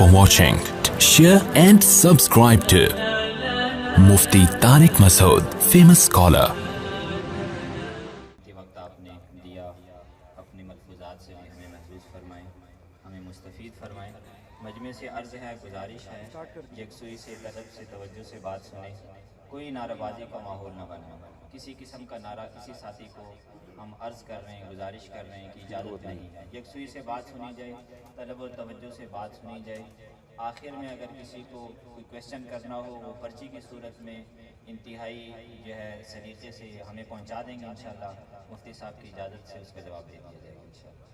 for watching. Share and subscribe to Mufti Tariq Masood, famous scholar. وقت آپ نے دیا اپنے ملفوظات سے بھی ہمیں محفوظ فرمائیں، ہمیں مستفید فرمائیں۔ مجمع سے عرض ہے، گزارش ہے، یکسوئی سے طلب سے توجہ سے بات سنیں، کوئی نعرہ بازی کا ماحول نہ بنائیں۔ کسی قسم کا نعرہ کسی ساتھی کو ہم عرض کر رہے ہیں، گزارش کر رہے ہیں کہ اجازت نہیں ہے۔ یکسوئی سے بات سنی جائے، طلب و توجہ سے بات سنی جائے۔ آخر میں اگر کسی کو کوئی کویسچن کرنا ہو، وہ پرچی کی صورت میں انتہائی جو ہے سلیقے سے ہمیں پہنچا دیں گے انشاءاللہ۔ مفتی صاحب کی اجازت سے اس کا جواب دے دیا جائے گا انشاءاللہ۔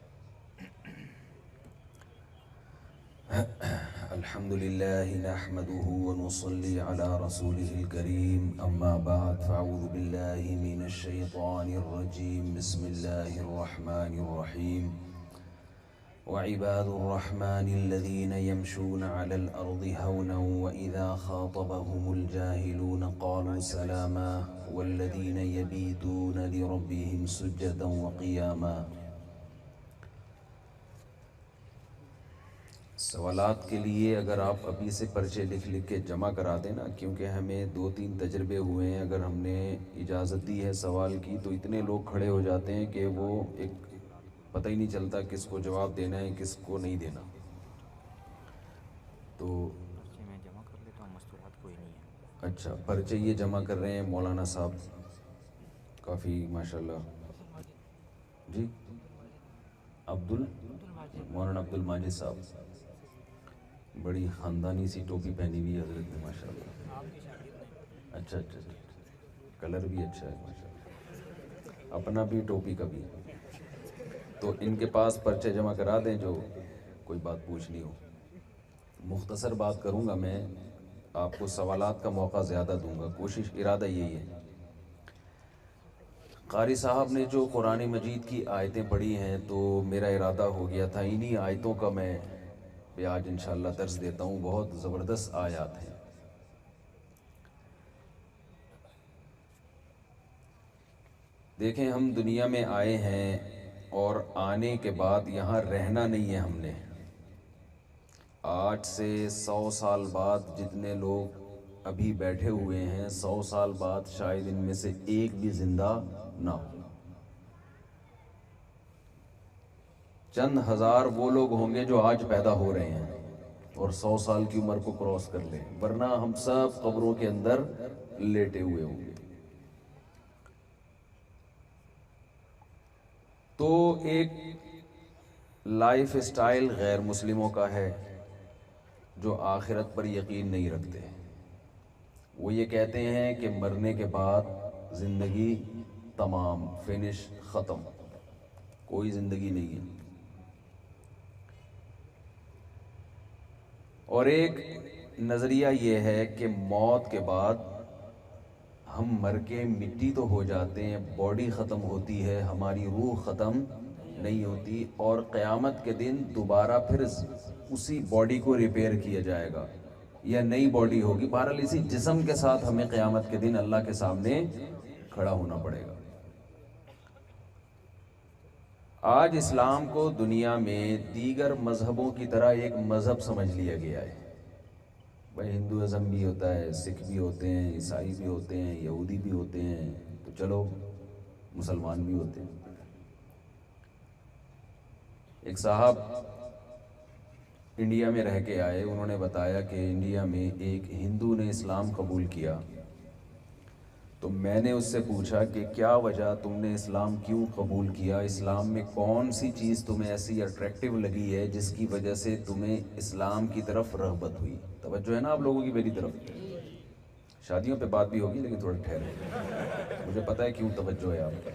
الحمد لله نحمده ونصلي على رسوله الكريم أما بعد فأعوذ بالله من الشيطان الرجيم بسم الله الرحمن الرحيم وعباد الرحمن الذين يمشون على الأرض هونا وإذا خاطبهم الجاهلون قالوا سلاما والذين يبيتون لربهم سجدا وقياما۔ سوالات کے لیے اگر آپ ابھی سے پرچے لکھ کے جمع کرا دیں نا، کیونکہ ہمیں 2-3 تجربے ہوئے ہیں، اگر ہم نے اجازت دی ہے سوال کی تو اتنے لوگ کھڑے ہو جاتے ہیں کہ وہ ایک پتہ ہی نہیں چلتا کس کو جواب دینا ہے کس کو نہیں دینا۔ تو میں جمع کر لیتا ہوں، مستورات کوئی نہیں ہے۔ اچھا، پرچے یہ جمع کر رہے ہیں مولانا صاحب، کافی ماشاءاللہ۔ جی مولانا عبد الماجد صاحب، بڑی خاندانی سی ٹوپی پہنی ہوئی ہے حضرت نے ماشاءاللہ۔ اچھا اچھا اچھا، کلر بھی اچھا ہے ماشاءاللہ، اپنا بھی ٹوپی کا بھی۔ تو ان کے پاس پرچے جمع کرا دیں جو کوئی بات پوچھنی ہو۔ مختصر بات کروں گا میں، آپ کو سوالات کا موقع زیادہ دوں گا، کوشش ارادہ یہی ہے۔ قاری صاحب نے جو قرآن مجید کی آیتیں پڑھی ہیں تو میرا ارادہ ہو گیا تھا انہی آیتوں کا میں آج انشاءاللہ درس دیتا ہوں۔ بہت زبردست آیات ہیں۔ دیکھیں، ہم دنیا میں آئے ہیں اور آنے کے بعد یہاں رہنا نہیں ہے ہم نے۔ آج سے 100 سال بعد جتنے لوگ ابھی بیٹھے ہوئے ہیں، 100 سال بعد شاید ان میں سے ایک بھی زندہ نہ ہو۔ چند ہزار وہ لوگ ہوں گے جو آج پیدا ہو رہے ہیں اور 100 سال کی عمر کو کراس کر لیں، ورنہ ہم سب قبروں کے اندر لیٹے ہوئے ہوں گے۔ تو ایک لائف اسٹائل غیر مسلموں کا ہے جو آخرت پر یقین نہیں رکھتے۔ وہ یہ کہتے ہیں کہ مرنے کے بعد زندگی تمام، فنش، ختم، کوئی زندگی نہیں ہے۔ اور ایک نظریہ یہ ہے کہ موت کے بعد ہم مر کے مٹی تو ہو جاتے ہیں، باڈی ختم ہوتی ہے، ہماری روح ختم نہیں ہوتی، اور قیامت کے دن دوبارہ پھر اسی باڈی کو ریپیئر کیا جائے گا یا نئی باڈی ہوگی۔ بہرحال اسی جسم کے ساتھ ہمیں قیامت کے دن اللہ کے سامنے کھڑا ہونا پڑے گا۔ آج اسلام کو دنیا میں دیگر مذہبوں کی طرح ایک مذہب سمجھ لیا گیا ہے۔ بھائی ہندوازم بھی ہوتا ہے، سکھ بھی ہوتے ہیں، عیسائی بھی ہوتے ہیں، یہودی بھی ہوتے ہیں، تو چلو مسلمان بھی ہوتے ہیں۔ ایک صاحب انڈیا میں رہ کے آئے، انہوں نے بتایا کہ انڈیا میں ایک ہندو نے اسلام قبول کیا، تو میں نے اس سے پوچھا کہ کیا وجہ، تم نے اسلام کیوں قبول کیا؟ اسلام میں کون سی چیز تمہیں ایسی اٹریکٹیو لگی ہے جس کی وجہ سے تمہیں اسلام کی طرف رغبت ہوئی؟ توجہ ہے نا آپ لوگوں کی میری طرف؟ شادیوں پہ بات بھی ہوگی لیکن تھوڑا ٹھہرے، مجھے پتہ ہے کیوں توجہ ہے آپ کا۔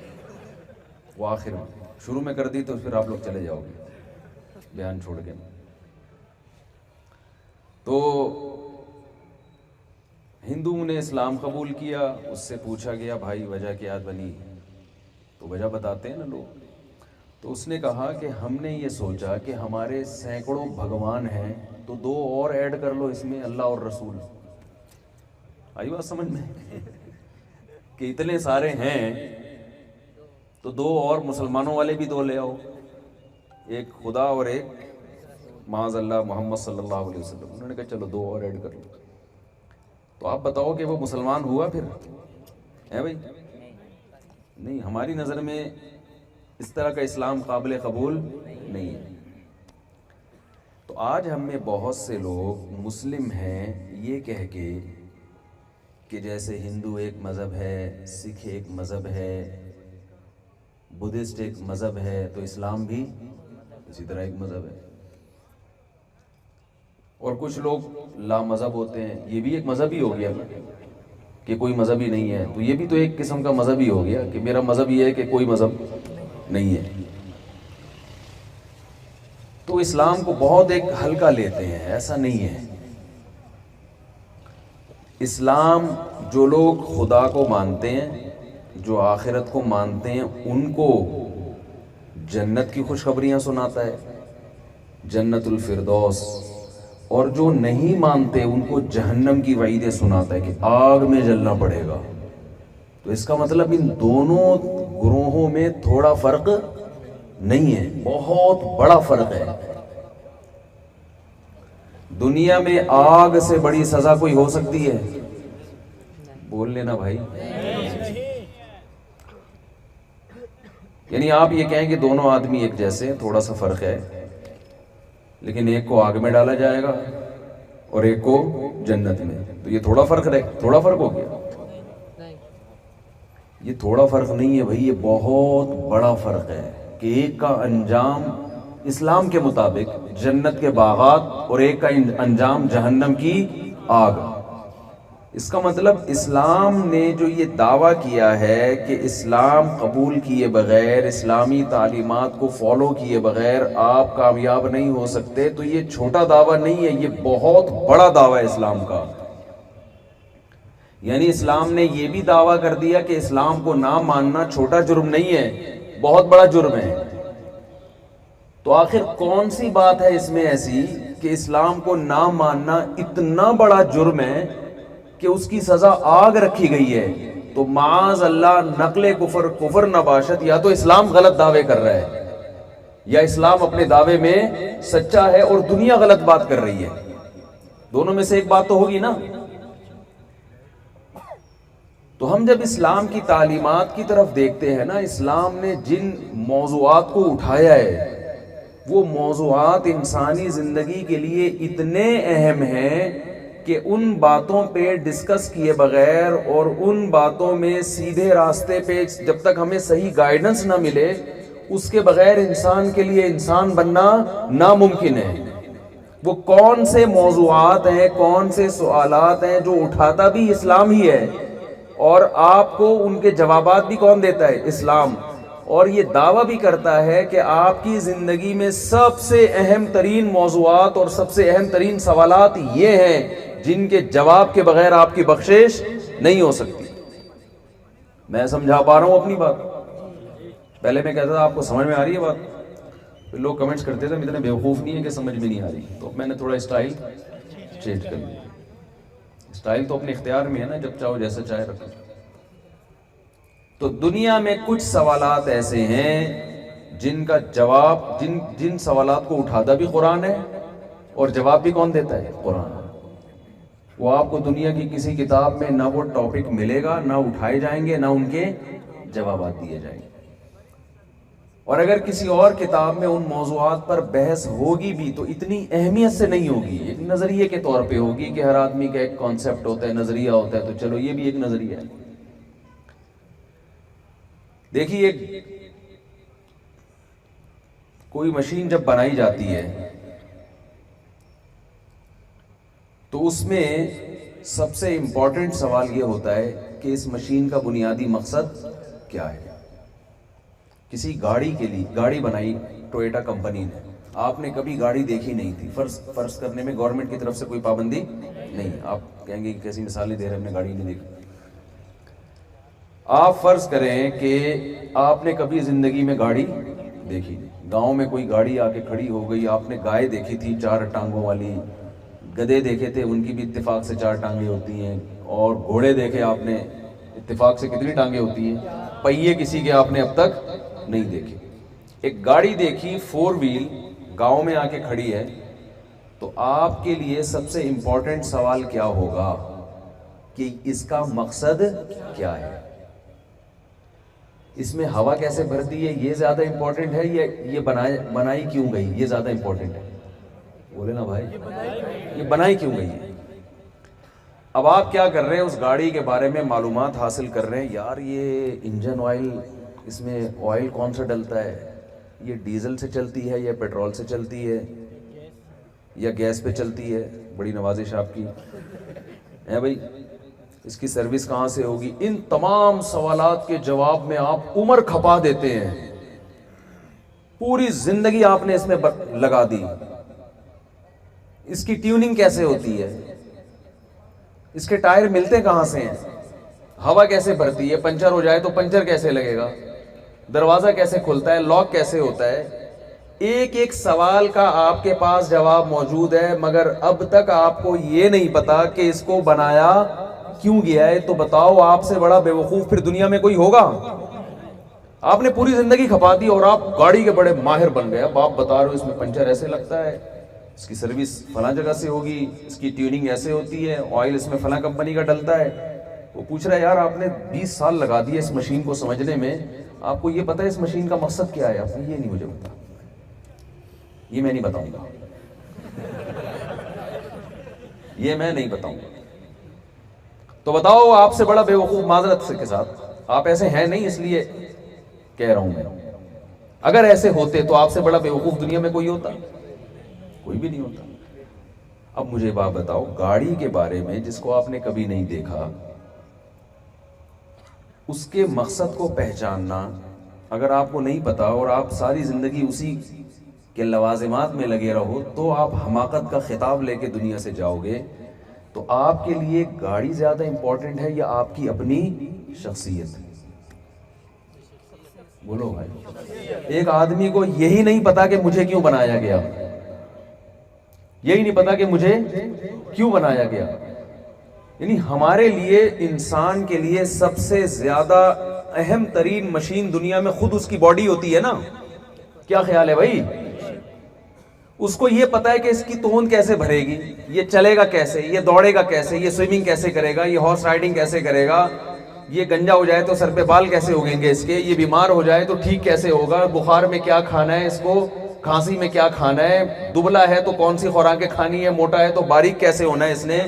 وہ آخر میں شروع میں کر دی تو پھر آپ لوگ چلے جاؤ گے بیان چھوڑ کے۔ تو ہندو نے اسلام قبول کیا، اس سے پوچھا گیا بھائی وجہ کیا بنی؟ تو وجہ بتاتے ہیں نا لوگ۔ تو اس نے کہا کہ ہم نے یہ سوچا کہ ہمارے سینکڑوں بھگوان ہیں تو 2 اور ایڈ کر لو اس میں، اللہ اور رسول۔ آئی بات سمجھ میں کہ اتنے سارے ہیں تو 2 اور مسلمانوں والے بھی 2 لے آؤ، ایک خدا اور ایک معاذ اللہ محمد صلی اللہ علیہ وسلم. انہوں نے کہا چلو 2 اور ایڈ کر لو. تو آپ بتاؤ کہ وہ مسلمان ہوا پھر ہے بھائی؟ نہیں. ہماری نظر میں اس طرح کا اسلام قابل قبول نہیں ہے. تو آج ہم میں بہت سے لوگ مسلم ہیں یہ کہہ کے کہ جیسے ہندو ایک مذہب ہے، سکھ ایک مذہب ہے، بدھسٹ ایک مذہب ہے، تو اسلام بھی اسی طرح ایک مذہب ہے. اور کچھ لوگ لا مذہب ہوتے ہیں، یہ بھی ایک مذہب ہی ہو گیا کہ کوئی مذہب ہی نہیں ہے. تو یہ بھی تو ایک قسم کا مذہب ہی ہو گیا کہ میرا مذہب یہ ہے کہ کوئی مذہب نہیں ہے. تو اسلام کو بہت ایک ہلکا لیتے ہیں، ایسا نہیں ہے. اسلام جو لوگ خدا کو مانتے ہیں، جو آخرت کو مانتے ہیں، ان کو جنت کی خوشخبریاں سناتا ہے، جنت الفردوس. اور جو نہیں مانتے ان کو جہنم کی وعیدیں سناتا ہے کہ آگ میں جلنا پڑے گا. تو اس کا مطلب ان دونوں گروہوں میں تھوڑا فرق نہیں ہے، بہت بڑا فرق ہے. دنیا میں آگ سے بڑی سزا کوئی ہو سکتی ہے؟ بول لینا بھائی. یعنی آپ یہ کہیں کہ دونوں آدمی ایک جیسے، تھوڑا سا فرق ہے، لیکن ایک کو آگ میں ڈالا جائے گا اور ایک کو جنت میں. تو یہ تھوڑا فرق ہو گیا. یہ تھوڑا فرق نہیں ہے بھائی، یہ بہت بڑا فرق ہے کہ ایک کا انجام اسلام کے مطابق جنت کے باغات اور ایک کا انجام جہنم کی آگ. اس کا مطلب اسلام نے جو یہ دعویٰ کیا ہے کہ اسلام قبول کیے بغیر، اسلامی تعلیمات کو فالو کیے بغیر آپ کامیاب نہیں ہو سکتے، تو یہ چھوٹا دعویٰ نہیں ہے، یہ بہت بڑا دعویٰ ہے اسلام کا. یعنی اسلام نے یہ بھی دعویٰ کر دیا کہ اسلام کو نہ ماننا چھوٹا جرم نہیں ہے، بہت بڑا جرم ہے. تو آخر کون سی بات ہے اس میں ایسی کہ اسلام کو نہ ماننا اتنا بڑا جرم ہے کہ اس کی سزا آگ رکھی گئی ہے؟ تو معاذ اللہ نقل کفر نباشت، یا تو اسلام غلط دعوے کر رہا ہے یا اسلام اپنے دعوے میں سچا ہے اور دنیا غلط بات کر رہی ہے. دونوں میں سے ایک بات تو ہوگی نا. تو ہم جب اسلام کی تعلیمات کی طرف دیکھتے ہیں نا، اسلام نے جن موضوعات کو اٹھایا ہے وہ موضوعات انسانی زندگی کے لیے اتنے اہم ہیں کہ ان باتوں پہ ڈسکس کیے بغیر اور ان باتوں میں سیدھے راستے پہ جب تک ہمیں صحیح گائیڈنس نہ ملے، اس کے بغیر انسان کے لیے انسان بننا ناممکن ہے. وہ کون سے موضوعات ہیں، کون سے سوالات ہیں جو اٹھاتا بھی اسلام ہی ہے، اور آپ کو ان کے جوابات بھی کون دیتا ہے؟ اسلام. اور یہ دعویٰ بھی کرتا ہے کہ آپ کی زندگی میں سب سے اہم ترین موضوعات اور سب سے اہم ترین سوالات یہ ہیں جن کے جواب کے بغیر آپ کی بخشش نہیں ہو سکتی. میں سمجھا پا رہا ہوں اپنی بات؟ پہلے میں کہتا تھا آپ کو سمجھ میں آ رہی ہے بات، پھر لوگ کمنٹس کرتے تھے اتنے بیوقوف نہیں ہے کہ سمجھ میں نہیں آ رہی. تو میں نے تھوڑا اسٹائل چینج کر لیا. اسٹائل تو اپنے اختیار میں ہے نا، جب چاہو جیسا چاہے رکھو. تو دنیا میں کچھ سوالات ایسے ہیں جن کا جواب، جن سوالات کو اٹھاتا بھی قرآن ہے اور جواب بھی کون دیتا ہے؟ قرآن. وہ آپ کو دنیا کی کسی کتاب میں نہ وہ ٹاپک ملے گا، نہ اٹھائے جائیں گے، نہ ان کے جوابات دیے جائیں گے. اور اگر کسی اور کتاب میں ان موضوعات پر بحث ہوگی بھی تو اتنی اہمیت سے نہیں ہوگی، ایک نظریے کے طور پہ ہوگی کہ ہر آدمی کا ایک کانسیپٹ ہوتا ہے، نظریہ ہوتا ہے، تو چلو یہ بھی ایک نظریہ ہے. دیکھیے کوئی مشین جب بنائی جاتی ہے تو اس میں سب سے امپورٹنٹ سوال یہ ہوتا ہے کہ اس مشین کا بنیادی مقصد کیا ہے. کسی گاڑی کے لیے گاڑی بنائی ٹویوٹا کمپنی نے، آپ نے کبھی گاڑی دیکھی نہیں تھی، فرض کرنے میں گورنمنٹ کی طرف سے کوئی پابندی نہیں. آپ کہیں گے کہ کیسی مثالیں دے رہے ہیں، ہم نے گاڑی نہیں دیکھی. آپ فرض کریں کہ آپ نے کبھی زندگی میں گاڑی دیکھی نہیں. گاؤں میں کوئی گاڑی آ کے کھڑی ہو گئی، آپ نے گائے دیکھی تھی 4 ٹانگوں والی، گدھے دیکھے تھے ان کی بھی اتفاق سے 4 ٹانگیں ہوتی ہیں، اور گھوڑے دیکھے آپ نے، اتفاق سے کتنی ٹانگیں ہوتی ہیں؟ پہیے کسی کے آپ نے اب تک نہیں دیکھے. ایک گاڑی دیکھی 4 وہیل گاؤں میں آ کے کھڑی ہے، تو آپ کے لیے سب سے امپورٹنٹ سوال کیا ہوگا کہ اس کا مقصد کیا ہے؟ اس میں ہوا کیسے بھرتی ہے یہ زیادہ امپورٹنٹ ہے، یہ بنائی کیوں گئی یہ زیادہ امپورٹنٹ ہے؟ بولے نا بھائی، یہ بنائی کیوں گئی ہے؟ اب آپ کیا کر رہے ہیں؟ اس گاڑی کے بارے میں معلومات حاصل کر رہے ہیں، یار یہ انجن آئل، اس میں آئل کون سا ڈلتا ہے، یہ ڈیزل سے چلتی ہے یا پیٹرول سے چلتی ہے یا گیس پہ چلتی ہے؟ بڑی نوازش آپ کی ہے بھائی، اس کی سروس کہاں سے ہوگی؟ ان تمام سوالات کے جواب میں آپ عمر کھپا دیتے ہیں، پوری زندگی آپ نے اس میں لگا دی۔ اس کی ٹیوننگ کیسے ہوتی ہے، اس کے ٹائر ملتے کہاں سے ہیں، ہوا کیسے بھرتی ہے، پنچر ہو جائے تو پنچر کیسے لگے گا، دروازہ کیسے کھلتا ہے، لاک کیسے ہوتا ہے؟ ایک ایک سوال کا آپ کے پاس جواب موجود ہے، مگر اب تک آپ کو یہ نہیں پتا کہ اس کو بنایا کیوں گیا ہے۔ تو بتاؤ آپ سے بڑا بے وقوف پھر دنیا میں کوئی ہوگا؟ آپ نے پوری زندگی کھپا دی اور آپ گاڑی کے بڑے ماہر بن گئے۔ اب آپ بتا رہے ہو اس میں پنچر ایسے لگتا ہے، اس کی سروس فلاں جگہ سے ہوگی، اس کی ٹیوننگ ایسے ہوتی ہے، آئل اس میں فلاں کمپنی کا ڈلتا ہے۔ وہ پوچھ رہا ہے یار آپ نے 20 سال لگا دیے اس مشین کو سمجھنے میں، آپ کو یہ پتا ہے اس مشین کا مقصد کیا ہے؟ آپ نے یہ نہیں مجھے پتا، یہ میں نہیں بتاؤں گا، یہ میں نہیں بتاؤں گا۔ تو بتاؤ آپ سے بڑا بے وقوف، معذرت کے ساتھ آپ ایسے ہیں نہیں اس لیے کہہ رہا ہوں میں، اگر ایسے ہوتے تو آپ سے بڑا بے وقوف دنیا میں کوئی ہوتا؟ کوئی بھی نہیں ہوتا۔ اب مجھے بات بتاؤ، گاڑی کے بارے میں جس کو آپ نے کبھی نہیں دیکھا، اس کے مقصد کو پہچاننا اگر آپ کو نہیں پتا اور آپ ساری زندگی اسی کے لوازمات میں لگے رہو، تو آپ حماقت کا خطاب لے کے دنیا سے جاؤ گے۔ تو آپ کے لیے گاڑی زیادہ امپورٹنٹ ہے یا آپ کی اپنی شخصیت؟ بولو بھائی، ایک آدمی کو یہی نہیں پتا کہ مجھے کیوں بنایا گیا، یہی نہیں پتا کہ مجھے کیوں بنایا گیا۔ یعنی ہمارے لیے، انسان کے لیے سب سے زیادہ اہم ترین مشین دنیا میں خود اس کی باڈی ہوتی ہے نا؟ کیا خیال ہے بھائی؟ اس کو یہ پتا ہے کہ اس کی توند کیسے بھرے گی، یہ چلے گا کیسے، یہ دوڑے گا کیسے، یہ سوئمنگ کیسے کرے گا، یہ ہارس رائڈنگ کیسے کرے گا، یہ گنجا ہو جائے تو سر پہ بال کیسے اگیں گے اس کے، یہ بیمار ہو جائے تو ٹھیک کیسے ہوگا، بخار میں کیا کھانا ہے اس کو، کھانسی میں کیا کھانا ہے، دبلا ہے تو کون سی خوراکیں کھانی ہے، موٹا ہے تو باریک کیسے ہونا ہے اس نے،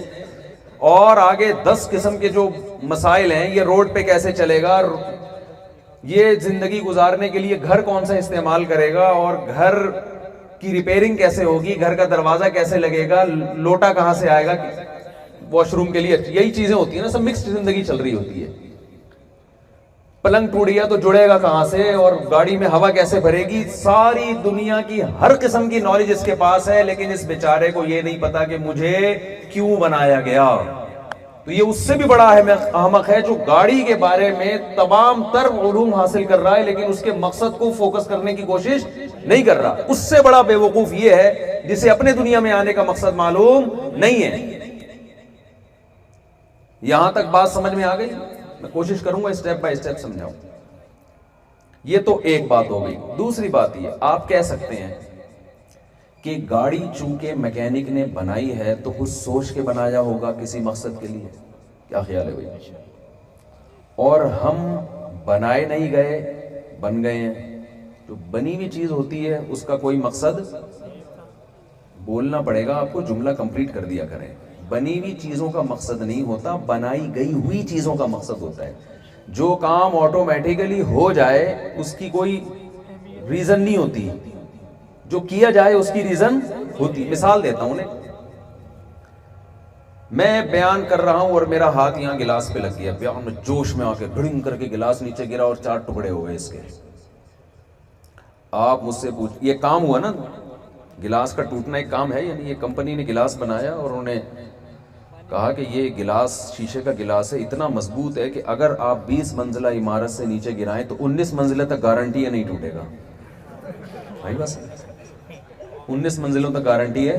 اور آگے 10 قسم کے جو مسائل ہیں، یہ روڈ پہ کیسے چلے گا، یہ زندگی گزارنے کے لیے گھر کون سا استعمال کرے گا، اور گھر کی ریپیرنگ کیسے ہوگی، گھر کا دروازہ کیسے لگے گا، لوٹا کہاں سے آئے گا واش روم کے لیے، یہی چیزیں ہوتی ہیں نا، سب مکسڈ زندگی چل رہی ہوتی ہے۔ پلنگ ٹوٹ گیا تو جڑے گا کہاں سے، اور گاڑی میں ہوا کیسے بھرے گی، ساری دنیا کی ہر قسم کی نالج اس کے پاس ہے، لیکن اس بیچارے کو یہ نہیں پتا کہ مجھے کیوں بنایا گیا۔ تو یہ اس سے بھی بڑا احمق ہے جو گاڑی کے بارے میں تمام تر علوم حاصل کر رہا ہے لیکن اس کے مقصد کو فوکس کرنے کی کوشش نہیں کر رہا۔ اس سے بڑا بے وقوف یہ ہے جسے اپنے دنیا میں آنے کا مقصد معلوم نہیں ہے۔ یہاں تک بات سمجھ میں آ گئی؟ میں کوشش کروں گا اسٹیپ بائی اسٹیپ سمجھاؤں۔ یہ تو ایک بات ہو گئی۔ دوسری بات یہ، آپ کہہ سکتے ہیں کہ گاڑی چونکہ میکینک نے بنائی ہے تو کچھ سوچ کے بنایا ہوگا کسی مقصد کے لیے۔ کیا خیال ہے بھائی؟ اور ہم بنائے نہیں گئے، بن گئے ہیں۔ جو بنی ہوئی چیز ہوتی ہے اس کا کوئی مقصد، بولنا پڑے گا آپ کو، جملہ کمپلیٹ کر دیا کریں۔ بنی ہوئی چیزوں کا مقصد نہیں ہوتا، بنائی گئی ہوئی چیزوں کا مقصد ہوتا ہے۔ جو کام آٹومیٹیکلی ہو جائے اس کی کوئی ریزن نہیں ہوتی، جو کیا جائے اس کی ریزن ہوتی۔ مثال دیتا ہوں میں بیان کر رہا ہوں اور میرا ہاتھ یہاں گلاس پہ لگ گیا، بیان میں جوش میں آ کے بڑنگ کر کے گلاس نیچے گرا اور 4 ٹکڑے ہو گئے اس کے۔ آپ مجھ سے پوچھ، یہ کام ہوا نا، گلاس کا ٹوٹنا ایک کام ہے، یعنی یہ کمپنی نے گلاس بنایا اور انہوں نے کہا کہ یہ گلاس شیشے کا گلاس ہے، اتنا مضبوط ہے کہ اگر آپ 20 منزلہ عمارت سے نیچے گرائیں تو 19 منزلہ تک گارنٹی ہے نہیں ٹوٹے گا۔ بھائی بس 19 منزلوں تک گارنٹی ہے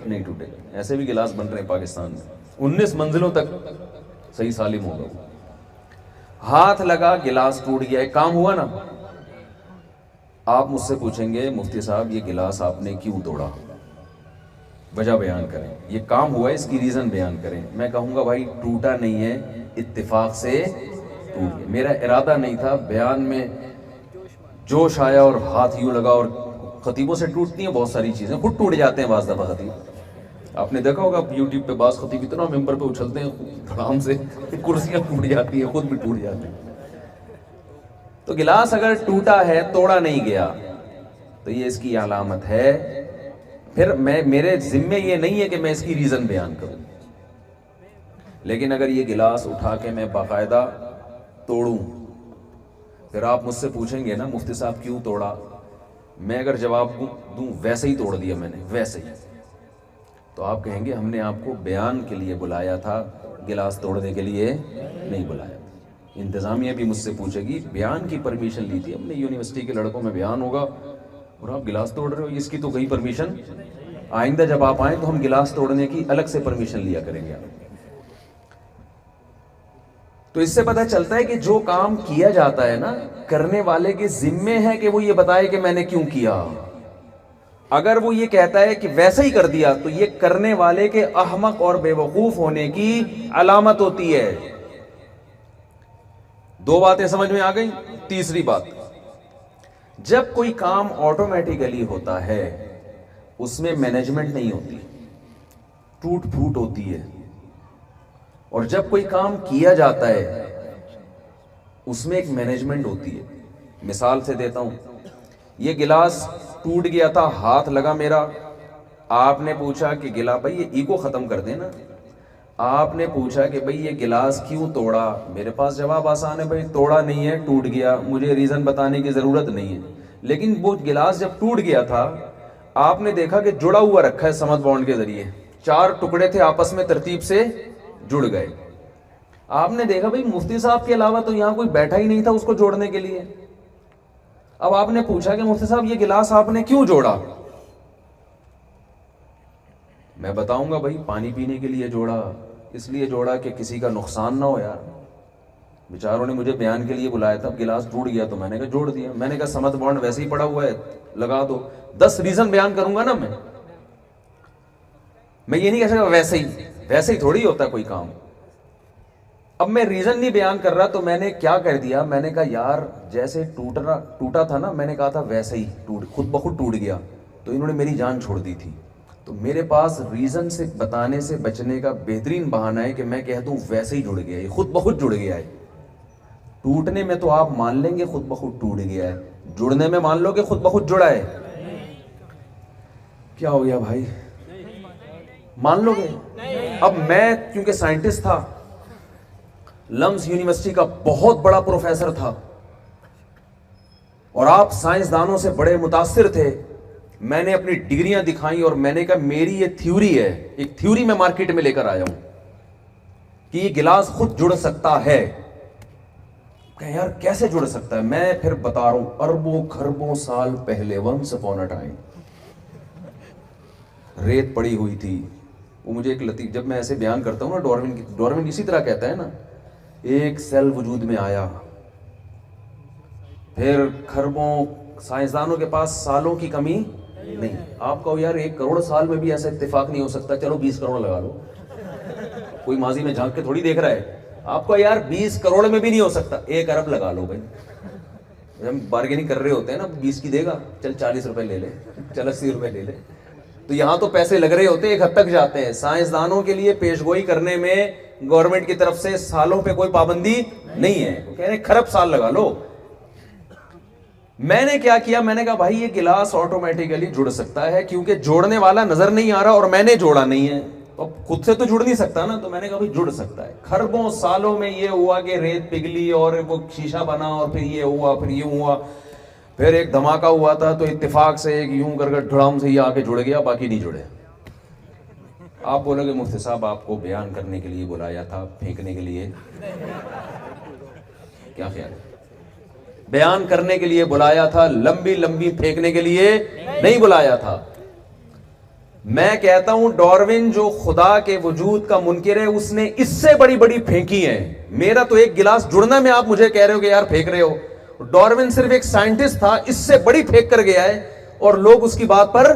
نہیں ٹوٹے گا۔ ایسے بھی گلاس بن رہے ہیں پاکستان میں، 19 منزلوں تک صحیح سالم ہوگا۔ ہاتھ لگا، گلاس ٹوٹ گیا، ایک کام ہوا نا۔ آپ مجھ سے پوچھیں گے مفتی صاحب یہ گلاس آپ نے کیوں توڑا؟ وجہ بیان کریں, یہ کام ہوا ہے اس کی ریزن بیان کریں. میں کہوں گا بھائی ٹوٹا نہیں ہے, اتفاق سے ٹوٹ گیا. میرا ارادہ نہیں تھا, بیان میں جوش آیا اور ہاتھ یوں لگا. اور خطیبوں سے ٹوٹتی ہیں بہت ساری چیزیں, خود ٹوٹ جاتے ہیں بعض دفعہ خطیب. آپ نے دیکھا ہوگا یوٹیوب پہ بعض خطیب اتنا ممبر پہ اچھلتے ہیں دھڑام سے, کرسیاں ٹوٹ جاتی ہیں, خود بھی ٹوٹ جاتے ہیں. تو گلاس اگر ٹوٹا ہے, توڑا نہیں گیا, تو یہ اس کی علامت ہے. پھر میرے ذمے یہ نہیں ہے کہ میں اس کی ریزن بیان کروں, لیکن اگر یہ گلاس اٹھا کے میں باقاعدہ توڑوں, پھر آپ مجھ سے پوچھیں گے نا مفتی صاحب کیوں توڑا, میں اگر جواب دوں ویسے ہی توڑ دیا میں نے, ویسے ہی, تو آپ کہیں گے ہم نے آپ کو بیان کے لیے بلایا تھا, گلاس توڑنے کے لیے نہیں بلایا تھا. انتظامیہ بھی مجھ سے پوچھے گی بیان کی پرمیشن لی تھی ہم نے, یونیورسٹی کے لڑکوں میں بیان ہوگا اور آپ گلاس توڑ رہے ہو, اس کی تو کہیں پرمیشن, آئندہ جب آپ آئیں تو ہم گلاس توڑنے کی الگ سے پرمیشن لیا کریں گے. تو اس سے پتہ چلتا ہے کہ جو کام کیا جاتا ہے نا, کرنے والے کے ذمے ہے کہ وہ یہ بتائے کہ میں نے کیوں کیا. اگر وہ یہ کہتا ہے کہ ویسے ہی کر دیا, تو یہ کرنے والے کے احمق اور بے وقوف ہونے کی علامت ہوتی ہے. دو باتیں سمجھ میں آ گئی. تیسری بات, جب کوئی کام آٹومیٹیکلی ہوتا ہے اس میں مینجمنٹ نہیں ہوتی, ٹوٹ پھوٹ ہوتی ہے. اور جب کوئی کام کیا جاتا ہے اس میں ایک مینجمنٹ ہوتی ہے. مثال سے دیتا ہوں, یہ گلاس ٹوٹ گیا تھا, ہاتھ لگا میرا, آپ نے پوچھا کہ گلا بھائی یہ ایگو ختم کر دینا, آپ نے پوچھا کہ بھائی یہ گلاس کیوں توڑا, میرے پاس جواب آسان ہے, بھائی توڑا نہیں ہے, ٹوٹ گیا, مجھے ریزن بتانے کی ضرورت نہیں ہے. لیکن وہ گلاس جب ٹوٹ گیا تھا آپ نے دیکھا کہ جڑا ہوا رکھا ہے سمت بانڈ کے ذریعے, 4 ٹکڑے تھے آپس میں ترتیب سے جڑ گئے. آپ نے دیکھا بھائی مفتی صاحب کے علاوہ تو یہاں کوئی بیٹھا ہی نہیں تھا اس کو جوڑنے کے لیے. اب آپ نے پوچھا کہ مفتی صاحب یہ گلاس آپ نے کیوں جوڑا, میں بتاؤں گا بھائی پانی پینے کے لیے جوڑا, اس لیے جوڑا کہ کسی کا نقصان نہ ہو. یار بیچاروں نے مجھے بیان کے لیے بلایا تھا, گلاس ٹوٹ گیا تو میں نے کہا جوڑ دیا. میں نے کہا سمت بانڈ ویسے ہی پڑا ہوا ہے, لگا دو. 10 ریزن بیان کروں گا نا میں یہ نہیں کہہ سکتا ویسے ہی تھوڑی ہوتا ہے کوئی کام. اب میں ریزن نہیں بیان کر رہا, تو میں نے کیا کر دیا, میں نے کہا یار جیسے ٹوٹا تھا نا, میں نے کہا تھا ویسے ہی خود بخود ٹوٹ گیا, تو انہوں نے میری جان چھوڑ دی تھی. تو میرے پاس ریزن سے بتانے سے بچنے کا بہترین بہانہ ہے کہ میں کہہ دوں ویسے ہی جڑ گیا ہے, خود بخود جڑ گیا ہے. ٹوٹنے میں تو آپ مان لیں گے خود بخود ٹوٹ گیا ہے, جڑنے میں مان لو کہ خود بخود جڑا ہے. کیا ہو گیا بھائی, مان لو گے؟ اب میں کیونکہ سائنٹسٹ تھا, لمز یونیورسٹی کا بہت بڑا پروفیسر تھا, اور آپ سائنسدانوں سے بڑے متاثر تھے, میں نے اپنی ڈگریاں دکھائیں اور میں نے کہا میری یہ تھیوری ہے, ایک تھیوری میں مارکیٹ میں لے کر آیا ہوں کہ یہ گلاس خود جڑ سکتا ہے. کہ یار کیسے جڑ سکتا ہے, میں پھر بتا رہا ہوں, اربوں خربوں سال پہلے, ونس اپون اے ٹائم, ریت پڑی ہوئی تھی. وہ مجھے ایک لطیف, جب میں ایسے بیان کرتا ہوں نا, ڈارون اسی طرح کہتا ہے نا, ایک سیل وجود میں آیا, پھر خربوں, سائنسدانوں کے پاس سالوں کی کمی نہیں. آپ کہو یار 1 کروڑ سال میں بھی ایسا اتفاق نہیں ہو سکتا, چلو 20 کروڑ لگا لو, کوئی ماضی میں جھانک کے تھوڑی دیکھ رہا ہے. آپ کو یار 20 کروڑ میں بھی نہیں ہو سکتا, 1 ارب لگا لو بھائی. ہم بارگیننگ کر رہے ہوتے ہیں نا, 20 کی دے گا, چل 40 روپے لے لے, چل 80 روپے لے لے. تو یہاں تو پیسے لگ رہے ہوتے ہیں, ایک حد تک جاتے ہیں. سائنسدانوں کے لیے پیشگوئی کرنے میں گورنمنٹ کی طرف سے سالوں پہ کوئی پابندی نہیں ہے, وہ کہہ رہے ہیں خرب سال لگا لو. میں نے کیا کیا, میں نے کہا بھائی یہ گلاس آٹومیٹیکلی جڑ سکتا ہے, کیونکہ جوڑنے والا نظر نہیں آ رہا اور میں نے جوڑا نہیں ہے, تو خود سے تو جڑ نہیں سکتا نا. تو میں نے کہا بھائی جڑ سکتا ہے. خربوں سالوں میں یہ ہوا کہ ریت پگھلی اور وہ شیشہ بنا, اور پھر یہ ہوا, پھر یہ ہوا, پھر ایک دھماکہ ہوا تھا, تو اتفاق سے ایک یوں کر ڈھڑام سے یہ آ کے جڑ گیا, باقی نہیں جڑے. آپ بولو گے مفتی صاحب آپ کو بیان کرنے کے لیے بلایا تھا, پھینکنے کے لیے, کیا خیال ہے؟ بیان کرنے کے لیے بلایا تھا, لمبی لمبی پھینکنے کے لیے نہیں بلایا تھا. میں کہتا ہوں ڈارون جو خدا کے وجود کا منکر ہے, اس نے اس سے بڑی بڑی پھینکی ہیں. میرا تو ایک گلاس جڑنا میں آپ مجھے کہہ رہے ہو کہ یار پھینک رہے ہو. ڈارون صرف ایک سائنٹسٹ تھا, اس سے بڑی پھینک کر گیا ہے, اور لوگ اس کی بات پر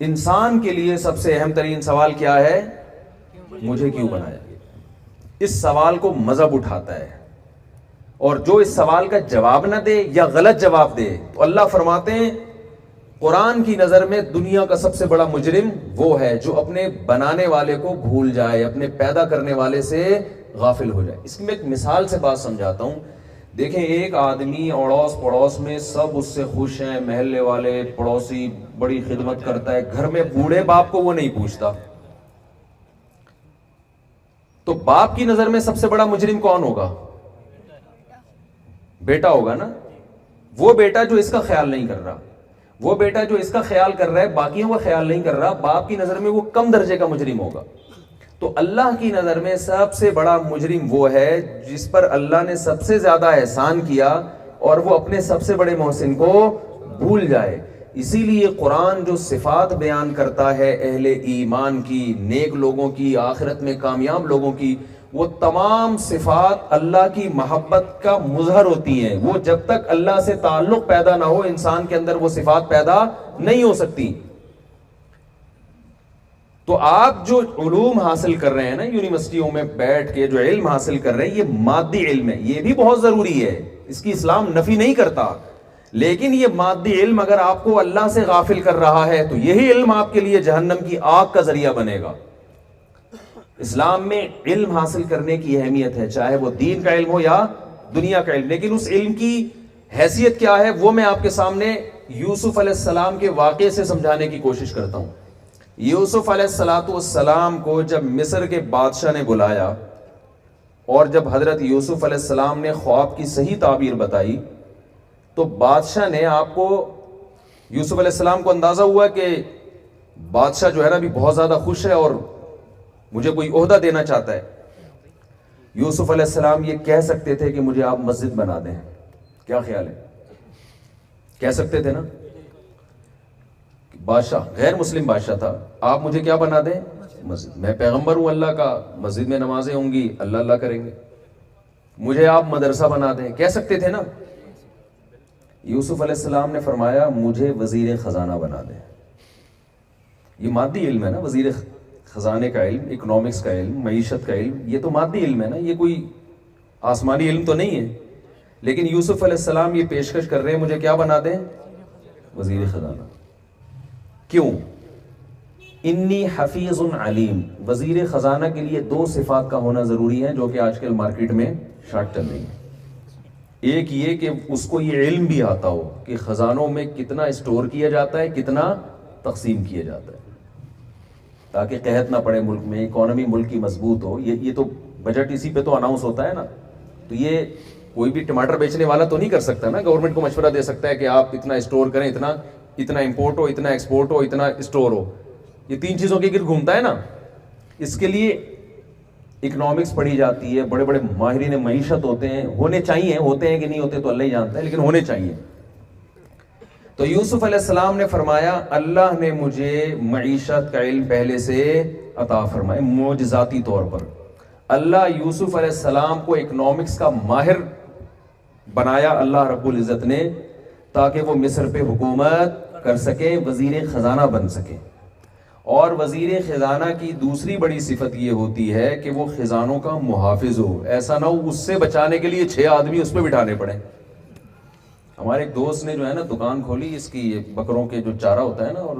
انسان کے لیے سب سے اہم ترین سوال کیا ہے؟ مجھے کیوں بنایا؟ اس سوال کو مذہب اٹھاتا ہے، اور جو اس سوال کا جواب نہ دے یا غلط جواب دے تو اللہ فرماتے ہیں قرآن کی نظر میں دنیا کا سب سے بڑا مجرم وہ ہے جو اپنے بنانے والے کو بھول جائے، اپنے پیدا کرنے والے سے غافل ہو جائے۔ اس کی میں ایک مثال سے بات سمجھاتا ہوں۔ دیکھیں، ایک آدمی اڑوس پڑوس میں سب اس سے خوش ہیں، محلے والے، پڑوسی بڑی خدمت کرتا ہے، گھر میں بوڑھے باپ کو وہ نہیں پوچھتا، تو باپ کی نظر میں سب سے بڑا مجرم کون ہوگا؟ بیٹا ہوگا نا۔ وہ بیٹا جو اس کا خیال نہیں کر رہا، وہ بیٹا جو اس کا خیال کر رہا ہے باقیوں کا خیال نہیں کر رہا، باپ کی نظر میں وہ کم درجے کا مجرم ہوگا۔ تو اللہ کی نظر میں سب سے بڑا مجرم وہ ہے جس پر اللہ نے سب سے زیادہ احسان کیا اور وہ اپنے سب سے بڑے محسن کو بھول جائے۔ اسی لیے قرآن جو صفات بیان کرتا ہے اہل ایمان کی، نیک لوگوں کی، آخرت میں کامیاب لوگوں کی، وہ تمام صفات اللہ کی محبت کا مظہر ہوتی ہیں۔ وہ جب تک اللہ سے تعلق پیدا نہ ہو انسان کے اندر وہ صفات پیدا نہیں ہو سکتی۔ تو آپ جو علوم حاصل کر رہے ہیں نا یونیورسٹیوں میں بیٹھ کے، جو علم حاصل کر رہے ہیں، یہ مادی علم ہے، یہ بھی بہت ضروری ہے، اس کی اسلام نفی نہیں کرتا، لیکن یہ مادی علم اگر آپ کو اللہ سے غافل کر رہا ہے تو یہی علم آپ کے لیے جہنم کی آگ کا ذریعہ بنے گا۔ اسلام میں علم حاصل کرنے کی اہمیت ہے، چاہے وہ دین کا علم ہو یا دنیا کا علم، لیکن اس علم کی حیثیت کیا ہے وہ میں آپ کے سامنے یوسف علیہ السلام کے واقعے سے سمجھانے کی کوشش کرتا ہوں۔ یوسف علیہ السلام کو جب مصر کے بادشاہ نے بلایا اور جب حضرت یوسف علیہ السلام نے خواب کی صحیح تعبیر بتائی تو بادشاہ نے، آپ کو یوسف علیہ السلام کو اندازہ ہوا کہ بادشاہ جو ہے نا بھی بہت زیادہ خوش ہے اور مجھے کوئی عہدہ دینا چاہتا ہے۔ یوسف علیہ السلام یہ کہہ سکتے تھے کہ مجھے آپ مسجد بنا دیں، کیا خیال ہے؟ کہہ سکتے تھے نا؟ بادشاہ غیر مسلم بادشاہ تھا، آپ مجھے کیا بنا دیں؟ مسجد۔ میں پیغمبر ہوں اللہ کا، مسجد میں نمازیں ہوں گی، اللہ اللہ کریں گے، مجھے آپ مدرسہ بنا دیں، کہہ سکتے تھے نا؟ یوسف علیہ السلام نے فرمایا مجھے وزیر خزانہ بنا دیں۔ یہ مادی علم ہے نا، وزیر خزانے کا علم، اکنامکس کا علم، معیشت کا علم، یہ تو مادی علم ہے نا، یہ کوئی آسمانی علم تو نہیں ہے۔ لیکن یوسف علیہ السلام یہ پیشکش کر رہے ہیں مجھے کیا بنا دیں؟ وزیر خزانہ۔ کیوں؟ انی حفیظ علیم۔ وزیر خزانہ کے لیے دو صفات کا ہونا ضروری ہے جو کہ آج کل مارکیٹ میں شارٹ چل رہی ہیں۔ ایک یہ کہ اس کو یہ علم بھی آتا ہو کہ خزانوں میں کتنا اسٹور کیا جاتا ہے، کتنا تقسیم کیا جاتا ہے، تاکہ قحط نہ پڑے ملک میں، اکانومی ملک کی مضبوط ہو۔ یہ تو بجٹ اسی پہ تو اناؤنس ہوتا ہے نا، تو یہ کوئی بھی ٹماٹر بیچنے والا تو نہیں کر سکتا نا، گورنمنٹ کو مشورہ دے سکتا ہے کہ آپ اتنا اسٹور کریں، اتنا امپورٹ ہو، اتنا ایکسپورٹ ہو، اتنا اسٹور ہو۔ یہ تین چیزوں کے گرد گھومتا ہے نا۔ اس کے لیے اکنامکس پڑھی جاتی ہے، بڑے بڑے ماہرین معیشت ہوتے ہیں، ہونے چاہیے، ہوتے ہیں کہ نہیں ہوتے تو اللہ ہی جانتا ہے، لیکن ہونے چاہیے۔ تو یوسف علیہ السلام نے فرمایا اللہ نے مجھے معیشت کا علم پہلے سے عطا فرمائے، معجزاتی طور پر۔ اللہ یوسف علیہ السلام کو اکنامکس کا ماہر بنایا اللہ رب العزت نے، تاکہ وہ مصر پہ حکومت کر سکے، وزیر خزانہ بن سکے۔ اور وزیر خزانہ کی دوسری بڑی صفت یہ ہوتی ہے کہ وہ خزانوں کا محافظ ہو، ایسا نہ ہو اس سے بچانے کے لیے 6 آدمی اس پہ بٹھانے پڑے۔ ہمارے ایک دوست نے جو ہے نا دکان کھولی اس کی، بکروں کے جو چارہ ہوتا ہے نا اور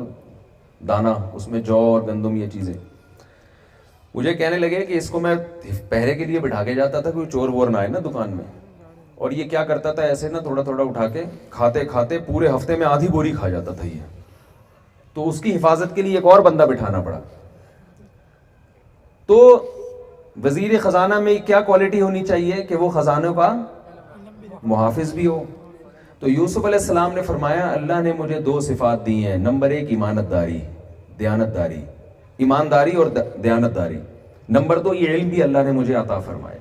دانا، اس میں جو اور گندم یہ چیزیں، مجھے کہنے لگے کہ اس کو میں پہرے کے لیے بٹھا کے جاتا تھا، کوئی چور وور نہ آئے نا دکان میں، اور یہ کیا کرتا تھا ایسے نا تھوڑا تھوڑا اٹھا کے کھاتے کھاتے پورے ہفتے میں آدھی بوری کھا جاتا تھا یہ، تو اس کی حفاظت کے لیے ایک اور بندہ بٹھانا پڑا۔ تو وزیر خزانہ میں کیا کوالٹی ہونی چاہیے کہ وہ خزانوں کا محافظ بھی ہو۔ تو یوسف علیہ السلام نے فرمایا اللہ نے مجھے 2 صفات دی ہیں، نمبر 1 ایمانت داری، دیانت داری، ایمانداری اور دیانت داری، نمبر 2 یہ علم بھی اللہ نے مجھے عطا فرمایا۔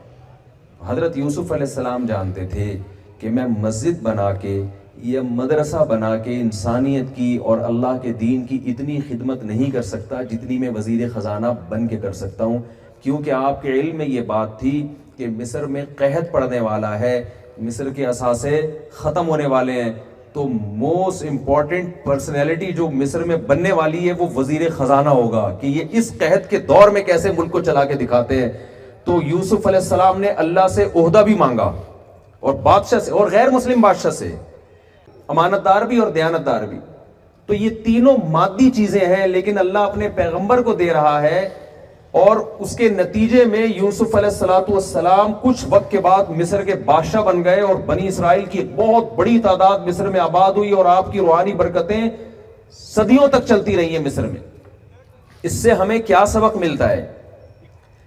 حضرت یوسف علیہ السلام جانتے تھے کہ میں مسجد بنا کے یا مدرسہ بنا کے انسانیت کی اور اللہ کے دین کی اتنی خدمت نہیں کر سکتا جتنی میں وزیر خزانہ بن کے کر سکتا ہوں، کیونکہ آپ کے علم میں یہ بات تھی کہ مصر میں قحط پڑنے والا ہے، مصر کے اثاثے ختم ہونے والے ہیں، تو موسٹ امپورٹنٹ پرسنالٹی جو مصر میں بننے والی ہے وہ وزیر خزانہ ہوگا، کہ یہ اس قحط کے دور میں کیسے ملک کو چلا کے دکھاتے ہیں۔ تو یوسف علیہ السلام نے اللہ سے عہدہ بھی مانگا، اور بادشاہ سے، اور غیر مسلم بادشاہ سے، امانت دار بھی اور دیانت دار بھی۔ تو یہ تینوں مادی چیزیں ہیں، لیکن اللہ اپنے پیغمبر کو دے رہا ہے، اور اس کے نتیجے میں یوسف علیہ السلام کچھ وقت کے بعد مصر کے بادشاہ بن گئے، اور بنی اسرائیل کی بہت بڑی تعداد مصر میں آباد ہوئی، اور آپ کی روحانی برکتیں صدیوں تک چلتی رہی ہیں مصر میں۔ اس سے ہمیں کیا سبق ملتا ہے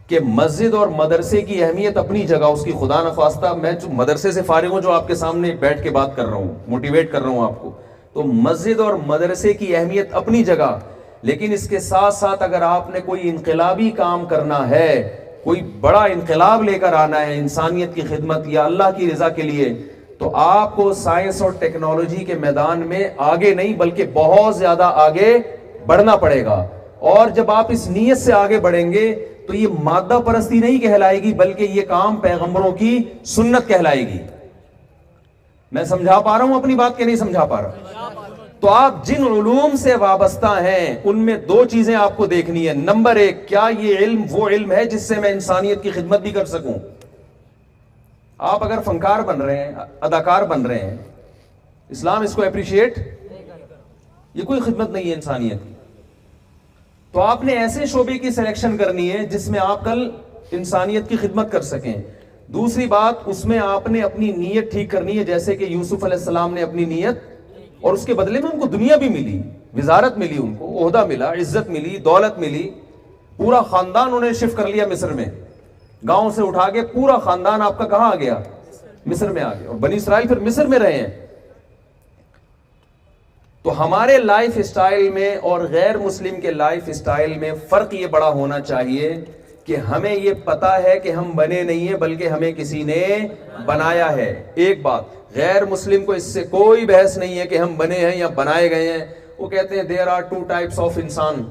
کہ مسجد اور مدرسے کی اہمیت اپنی جگہ، اس کی خدا نخواستہ میں جو مدرسے سے فارغ ہوں، جو آپ کے سامنے بیٹھ کے بات کر رہا ہوں، موٹیویٹ کر رہا ہوں آپ کو، تو مسجد اور مدرسے کی اہمیت اپنی جگہ، لیکن اس کے ساتھ ساتھ اگر آپ نے کوئی انقلابی کام کرنا ہے، کوئی بڑا انقلاب لے کر آنا ہے انسانیت کی خدمت یا اللہ کی رضا کے لیے، تو آپ کو سائنس اور ٹیکنالوجی کے میدان میں آگے نہیں بلکہ بہت زیادہ آگے بڑھنا پڑے گا۔ اور جب آپ اس نیت سے آگے بڑھیں گے تو یہ مادہ پرستی نہیں کہلائے گی، بلکہ یہ کام پیغمبروں کی سنت کہلائے گی۔ میں سمجھا پا رہا ہوں اپنی بات کہ نہیں سمجھا پا رہا؟ تو آپ جن علوم سے وابستہ ہیں ان میں دو چیزیں آپ کو دیکھنی ہے۔ نمبر ایک، کیا یہ علم وہ علم ہے جس سے میں انسانیت کی خدمت بھی کر سکوں؟ آپ اگر فنکار بن رہے ہیں، اداکار بن رہے ہیں، اسلام اس کو اپریشیٹ، یہ کوئی خدمت نہیں ہے انسانیت کی۔ تو آپ نے ایسے شعبے کی سلیکشن کرنی ہے جس میں آپ کل انسانیت کی خدمت کر سکیں۔ دوسری بات، اس میں آپ نے اپنی نیت ٹھیک کرنی ہے، جیسے کہ یوسف علیہ السلام نے اپنی نیت، اور اس کے بدلے میں ان کو دنیا بھی ملی، وزارت ملی، ان کو عہدہ ملا، عزت ملی، دولت ملی، پورا خاندان انہیں شفٹ کر لیا مصر میں، گاؤں سے اٹھا کے پورا خاندان آپ کا کہاں آ گیا؟ مصر میں آ گیا، اور بنی اسرائیل پھر مصر میں رہے ہیں۔ تو ہمارے لائف اسٹائل میں اور غیر مسلم کے لائف اسٹائل میں فرق یہ بڑا ہونا چاہیے کہ ہمیں یہ پتا ہے کہ ہم بنے نہیں ہیں بلکہ ہمیں کسی نے بنایا ہے۔ ایک بات، غیر مسلم کو اس سے کوئی بحث نہیں ہے کہ ہم بنے ہیں یا بنائے گئے ہیں۔ وہ کہتے ہیں there are two types of انسان،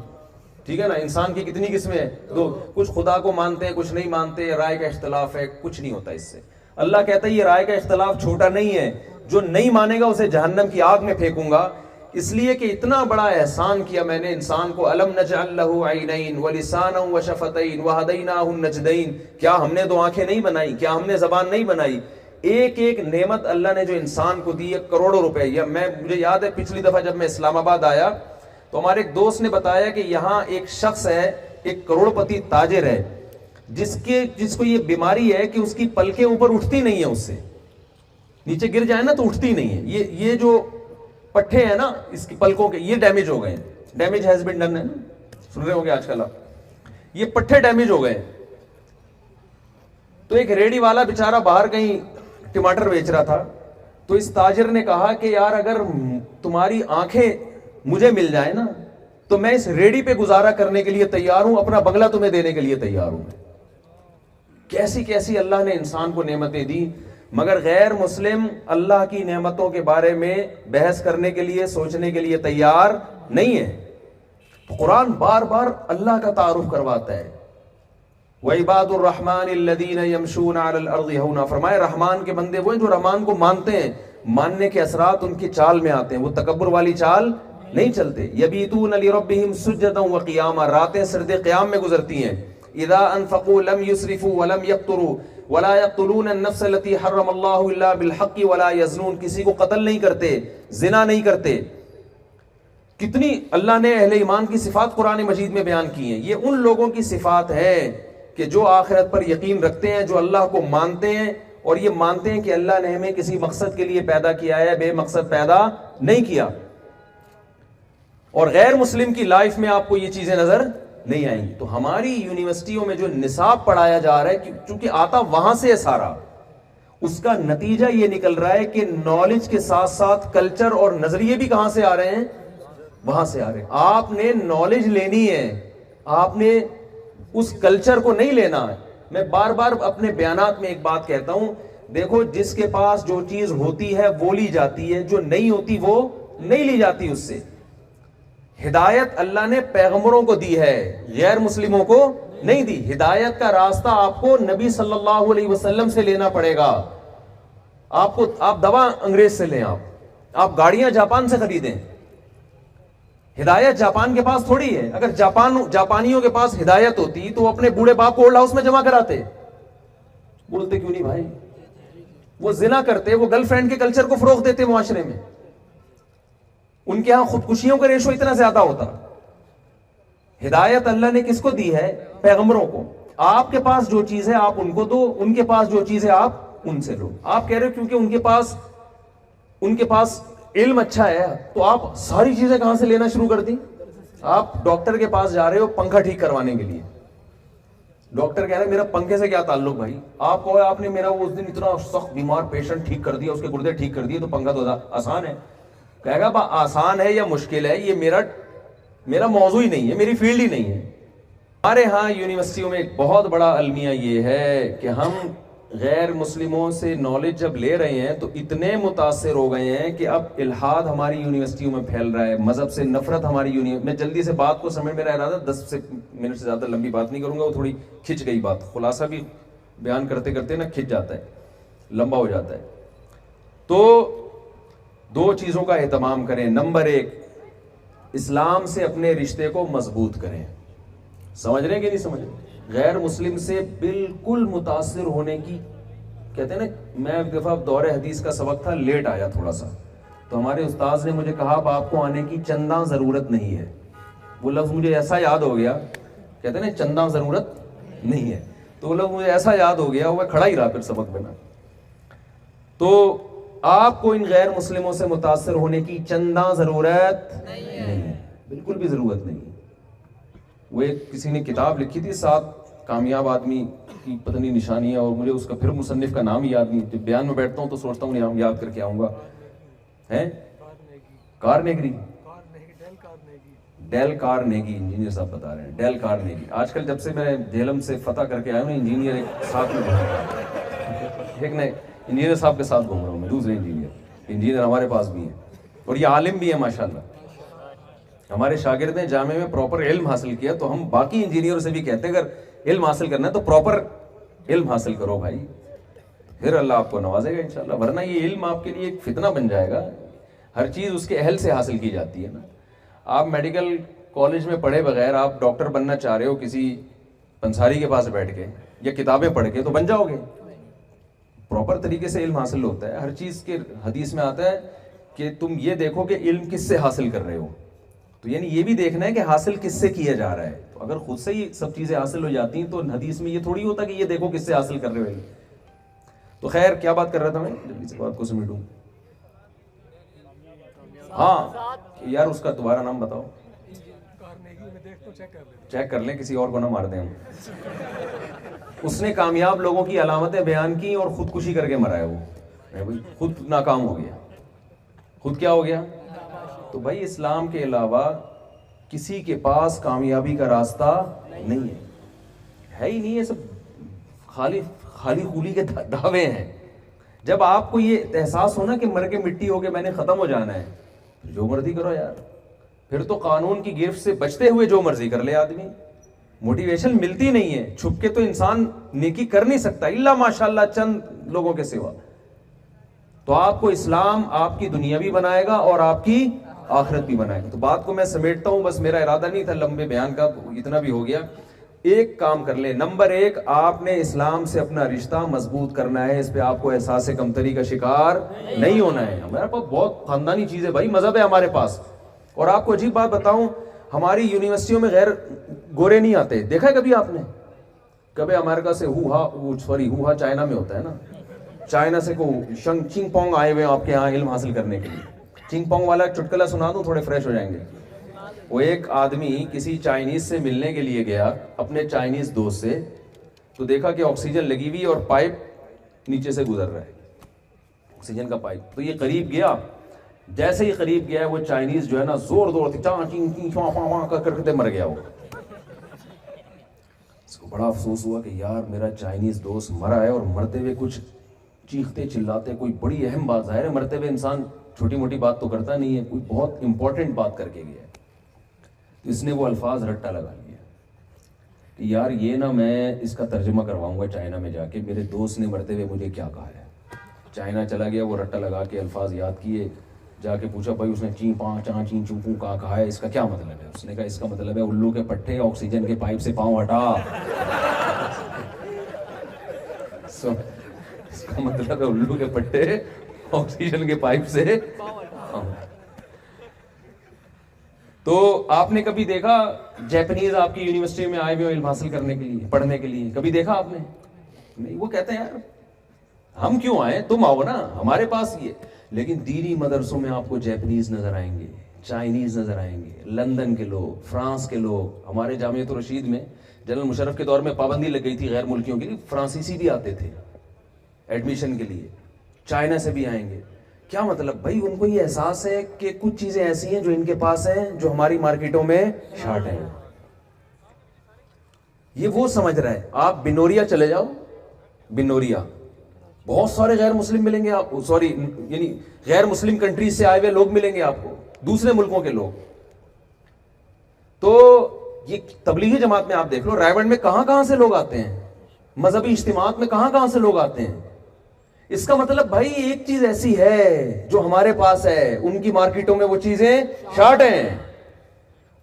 ٹھیک ہے نا، انسان کی کتنی قسمیں ہیں؟ دو، کچھ خدا کو مانتے ہیں، کچھ نہیں مانتے، رائے کا اختلاف ہے، کچھ نہیں ہوتا اس سے۔ اللہ کہتا ہے یہ رائے کا اختلاف چھوٹا نہیں ہے، جو نہیں مانے گا اسے جہنم کی آگ میں پھینکوں گا، اس لیے کہ اتنا بڑا احسان کیا میں نے انسان کو۔ الم نجعل له عینین ولسانا وشفتین وہدیناہ النجدین، کیا ہم نے دو آنکھیں نہیں بنائی؟ کیا ہم نے زبان نہیں بنائی؟ ایک ایک نعمت اللہ نے جو انسان کو دی ہے، کروڑوں روپے۔ یا مجھے یاد ہے پچھلی دفعہ جب میں اسلام آباد آیا تو ہمارے ایک دوست نے بتایا کہ یہاں ایک شخص ہے، ایک کروڑ پتی تاجر ہے، جس کو یہ بیماری ہے کہ اس کی پلکیں اوپر اٹھتی نہیں ہیں، اس سے نیچے گر جائے نا تو اٹھتی نہیں ہے۔ یہ جو پٹھے ہیں نا اس کی پلکوں کے، یہ ڈیمیج ہو گئے ہیں، ڈیمیج ہیز بین ڈن ہے، سن رہے ہوں گے آج کل آپ، یہ پٹھے ڈیمیج ہو گئے۔ تو ایک ریڑی والا بیچارہ باہر کہیں ٹماٹر بیچ رہا تھا، تو اس تاجر نے کہا کہ یار اگر تمہاری آنکھیں مجھے مل جائیں نا تو میں اس ریڑی پہ گزارا کرنے کے لیے تیار ہوں، اپنا بنگلہ تمہیں دینے کے لیے تیار ہوں۔ کیسی کیسی اللہ نے انسان کو نعمتیں دی، مگر غیر مسلم اللہ کی نعمتوں کے بارے میں بحث کرنے کے لیے، سوچنے کے لیے تیار نہیں ہے۔ قرآن بار بار اللہ کا تعارف کرواتا ہے، وَعِبَادُ الرَّحْمَنِ الَّذِينَ يَمْشُونَ عَلَى الْأَرْضِ هَوْنًا، فرمائے رحمان کے بندے وہ ہیں جو رحمان کو مانتے ہیں، ماننے کے اثرات ان کی چال میں آتے ہیں، وہ تکبر والی چال نہیں چلتے۔ يَبِيتُونَ لِرَبِّهِمْ سُجَّدًا وَقِيَامًا، راتیں سرد قیام میں گزرتی ہیں۔ اذا انفقوا لم يسرفوا ولم يقتروا ولا يقتلون النفس التي حرم الله الا بالحق ولا يزنون، کسی کو قتل نہیں کرتے، زنا نہیں کرتے۔ کتنی اللہ نے اہل ایمان کی صفات قرآن مجید میں بیان کی ہیں۔ یہ ان لوگوں کی صفات ہے کہ جو آخرت پر یقین رکھتے ہیں، جو اللہ کو مانتے ہیں، اور یہ مانتے ہیں کہ اللہ نے ہمیں کسی مقصد کے لیے پیدا کیا ہے، بے مقصد پیدا نہیں کیا۔ اور غیر مسلم کی لائف میں آپ کو یہ چیزیں نظر نہیں آئیں گی۔ تو ہماری یونیورسٹیوں میں جو نصاب پڑھایا جا رہا ہے، چونکہ آتا وہاں سے ہے سارا، اس کا نتیجہ یہ نکل رہا ہے کہ نالج کے ساتھ ساتھ کلچر اور نظریے بھی کہاں سے آ رہے ہیں؟ وہاں سے آ رہے ہیں۔ آپ نے نالج لینی ہے، آپ نے اس کلچر کو نہیں لینا ہے۔ میں بار بار اپنے بیانات میں ایک بات کہتا ہوں، دیکھو جس کے پاس جو چیز ہوتی ہے وہ لی جاتی ہے، جو نہیں ہوتی وہ نہیں لی جاتی اس سے۔ ہدایت اللہ نے پیغمبروں کو دی ہے، غیر مسلموں کو نہیں دی۔ ہدایت کا راستہ آپ کو نبی صلی اللہ علیہ وسلم سے لینا پڑے گا۔ آپ دوا انگریز سے لیں، آپ آپ گاڑیاں جاپان سے خریدیں. ہدایت جاپان کے پاس تھوڑی ہے. اگر جاپانیوں کے پاس ہدایت ہوتی تو وہ اپنے بوڑھے باپ کو اولڈ ہاؤس میں جمع کراتے. بولتے کیوں نہیں بھائی؟ وہ زنا کرتے, وہ گرل فرینڈ کے کلچر کو فروغ دیتے معاشرے میں. ان کے ہاں خودکشیوں کا ریشو اتنا زیادہ ہوتا. ہدایت اللہ نے کس کو دی ہے؟ پیغمبروں کو. آپ کے پاس جو چیز ہے آپ ان کو دو, ان کے پاس جو چیز ہے آپ ان سے لو. آپ کہہ رہے ہو کیونکہ ان کے پاس علم اچھا ہے تو آپ ساری چیزیں کہاں سے لینا شروع کر دی؟ آپ ڈاکٹر کے پاس جا رہے ہو پنکھا ٹھیک کروانے کے لیے. ڈاکٹر کہہ رہے میرا پنکھے سے کیا تعلق بھائی؟ آپ کہو آپ نے میرا وہ اس دن اتنا سخت بیمار پیشنٹ ٹھیک کر دیا, اس کے گردے ٹھیک کر دیے, تو پنکھا تو آسان ہے. کہے گا آسان ہے یا مشکل ہے, یہ میرا موضوع ہی نہیں ہے, میری فیلڈ ہی نہیں ہے. ہمارے ہاں یونیورسٹیوں میں ایک بہت بڑا المیہ یہ ہے کہ ہم غیر مسلموں سے نالج جب لے رہے ہیں تو اتنے متاثر ہو گئے ہیں کہ اب الحاد ہماری یونیورسٹیوں میں پھیل رہا ہے, مذہب سے نفرت ہماری میں جلدی سے بات کو سمجھ, میرا ارادہ 10 منٹ سے زیادہ لمبی بات نہیں کروں گا, وہ تھوڑی کھنچ گئی بات, خلاصہ بھی بیان کرتے کرتے نا کھنچ جاتا ہے, لمبا ہو جاتا ہے. تو 2 چیزوں کا اہتمام کریں. نمبر 1, اسلام سے اپنے رشتے کو مضبوط کریں. سمجھ رہے ہیں کہ نہیں سمجھ رہے؟ غیر مسلم سے بالکل متاثر ہونے کی, کہتے ہیں نا, میں ایک دفعہ دور حدیث کا سبق تھا, لیٹ آیا تھوڑا سا, تو ہمارے استاذ نے مجھے کہا اب آپ کو آنے کی چنداں ضرورت نہیں ہے. وہ لفظ مجھے ایسا یاد ہو گیا, کہتے ہیں نا چنداں ضرورت نہیں ہے, تو وہ لفظ مجھے ایسا یاد ہو گیا, وہ کھڑا ہی رہا پھر سبق میں نا. تو آپ کو ان غیر مسلموں سے متاثر ہونے کی چنداں ضرورت نہیں ہے, بالکل بھی ضرورت نہیں. وہ کسی نے کتاب لکھی تھی 7 کامیاب آدمی کی پتہ نہیں نشانیاں, اور مجھے اس کا پھر مصنف کا نام یاد نہیں. جب بیان میں بیٹھتا ہوں تو سوچتا ہوں نام یاد کر کے آؤں گا. کارنیگی, ڈیل کارنیگی, انجینئر صاحب بتا رہے ہیں, ڈیل کارنیگی. آج کل جب سے میں جہلم سے فتح کر کے آیا ہوں, انجینئر ایک ساتھ میں گھوم رہا ہے, ایک نئے انجینئر صاحب کے ساتھ گھوم رہا ہوں میں, دوسرے انجینئر ہمارے پاس بھی ہیں, اور یہ عالم بھی ہے ماشاءاللہ. ہمارے شاگرد نے جامعہ میں پراپر علم حاصل کیا, تو ہم باقی انجینئر سے بھی کہتے ہیں اگر علم حاصل کرنا ہے تو پراپر علم حاصل کرو بھائی, پھر اللہ آپ کو نوازے گا انشاءاللہ. ورنہ یہ علم آپ کے لیے ایک فتنہ بن جائے گا. ہر چیز اس کے اہل سے حاصل کی جاتی ہے نا. آپ میڈیکل کالج میں پڑھے بغیر آپ ڈاکٹر بننا چاہ رہے ہو کسی پنساری کے پاس بیٹھ کے یا کتابیں پڑھ کے, تو بن جاؤ گے. پراپر طریقے سے علم حاصل ہوتا ہے. ہر چیز کے حدیث میں آتا ہے کہ تم یہ دیکھو کہ علم کس سے حاصل کر رہے ہو, تو یعنی یہ بھی دیکھنا ہے کہ حاصل کس سے کیا جا رہا ہے. تو اگر خود سے ہی سب چیزیں حاصل ہو جاتی ہیں تو حدیث میں یہ تھوڑی ہوتا کہ یہ دیکھو کس سے حاصل کر رہے ہو. تو خیر کیا بات کر رہا تھا میں, جلدی سے بات کو سمیٹوں. ہاں یار اس کا دوبارہ نام بتاؤ, چیک کر لیں, کسی اور کو نہ مار دیں ہم. اس نے کامیاب لوگوں کی علامتیں بیان کی اور خودکشی کر کے مرا ہے. وہ خود ناکام ہو گیا. خود کیا ہو گیا؟ تو بھائی اسلام کے علاوہ کسی کے پاس کامیابی کا راستہ نہیں ہے ہی نہیں. یہ سب خالی خولی کے دعوے ہیں. جب آپ کو یہ احساس ہونا کہ مر کے مٹی ہو کے میں نے ختم ہو جانا ہے, جو مرضی کرو یار. پھر تو قانون کی گرفت سے بچتے ہوئے جو مرضی کر لے آدمی. موٹیویشن ملتی نہیں ہے, چھپ کے تو انسان نیکی کر نہیں سکتا الا ماشاءاللہ چند لوگوں کے سوا. تو آپ کو اسلام آپ کی دنیا بھی بنائے گا اور آپ کی آخرت بھی بنائے گا. تو بات کو میں سمیٹتا ہوں, بس میرا ارادہ نہیں تھا لمبے بیان کا, اتنا بھی ہو گیا. ایک کام کر لیں. نمبر 1, آپ نے اسلام سے اپنا رشتہ مضبوط کرنا ہے. اس پہ آپ کو احساس کمتری کا شکار نہیں ہونا ہے. ہمارے پاس بہت خاندانی چیز ہے بھائی, مذہب ہے ہمارے پاس. اور آپ کو عجیب بات بتاؤں, ہماری یونیورسٹیوں میں غیر گورے نہیں آتے. دیکھا ہے کبھی آپ نے؟ کبھی امریکہ سے ہوا چائنا میں ہوتا ہے نا, چائنا سے چنگ پونگ آئے ہوئے آپ کے یہاں علم حاصل کرنے کے لیے. چنگ پونگ والا چٹکلا سنا دوں, تھوڑے فریش ہو جائیں گے. وہ ایک آدمی کسی چائنیز سے ملنے کے لیے گیا اپنے چائنیز دوست سے, تو دیکھا کہ آکسیجن لگی ہوئی اور پائپ نیچے سے گزر رہا ہے, آکسیجن کا پائپ. تو یہ قریب گیا, جیسے ہی قریب گیا وہ چائنیز جو ہے نا زور سے کرتے مر گیا. وہ اس کو بڑا افسوس ہوا کہ یار میرا چائنیز دوست مرا ہے, اور مرتے ہوئے کچھ چیختے چلاتے, کوئی بڑی اہم بات. ظاہر ہے مرتے ہوئے انسان چھوٹی موٹی بات تو کرتا نہیں ہے, کوئی بہت امپورٹنٹ بات کر کے گیا ہے. تو اس نے وہ الفاظ رٹا لگا لیا کہ یار یہ نا میں اس کا ترجمہ کرواؤں گا چائنا میں جا کے, میرے دوست نے مرتے ہوئے مجھے کیا کہا ہے. چائنا چلا گیا, وہ رٹا لگا کے الفاظ یاد کیے, جا کے پوچھا بھائی اس نے چین پاں چاں چین چوپوں کا کہا ہے، اس کا کیا مطلب ہے؟ اس نے کہا اس کا مطلب ہے الو کے پٹھے آکسیجن کے پائپ سے پاؤں ہٹا. اس کا مطلب ہے الو کے پٹھے آکسیجن کے پائپ سے. تو آپ نے کبھی دیکھا جیپنیز آپ کی یونیورسٹی میں آئے ہوئے علم حاصل کرنے کے لیے، پڑھنے کے لیے، کبھی دیکھا آپ نے؟ نہیں. وہ کہتے ہیں یار ہم کیوں آئے، تم آؤ نا ہمارے پاس. یہ لیکن دینی مدرسوں میں آپ کو جیپنیز نظر آئیں گے، چائنیز نظر آئیں گے، لندن کے لوگ، فرانس کے لوگ. ہمارے جامعۃ الرشید میں جنرل مشرف کے دور میں پابندی لگ گئی تھی غیر ملکیوں کے لیے، فرانسیسی بھی آتے تھے ایڈمیشن کے لیے، چائنا سے بھی آئیں گے. کیا مطلب بھائی؟ ان کو یہ احساس ہے کہ کچھ چیزیں ایسی ہیں جو ان کے پاس ہیں جو ہماری مارکیٹوں میں شارٹ ہیں. یہ وہ سمجھ رہا ہے. آپ بنوریا چلے جاؤ، بنوریا بہت سارے غیر مسلم ملیں گے آپ، سوری یعنی غیر مسلم کنٹریز سے آئے ہوئے لوگ ملیں گے آپ کو، دوسرے ملکوں کے لوگ. تو یہ تبلیغی جماعت میں آپ دیکھ لو، رائے گنج میں کہاں کہاں سے لوگ آتے ہیں، مذہبی اجتماعات میں کہاں کہاں سے لوگ آتے ہیں. اس کا مطلب بھائی ایک چیز ایسی ہے جو ہمارے پاس ہے، ان کی مارکیٹوں میں وہ چیزیں شارٹ ہیں،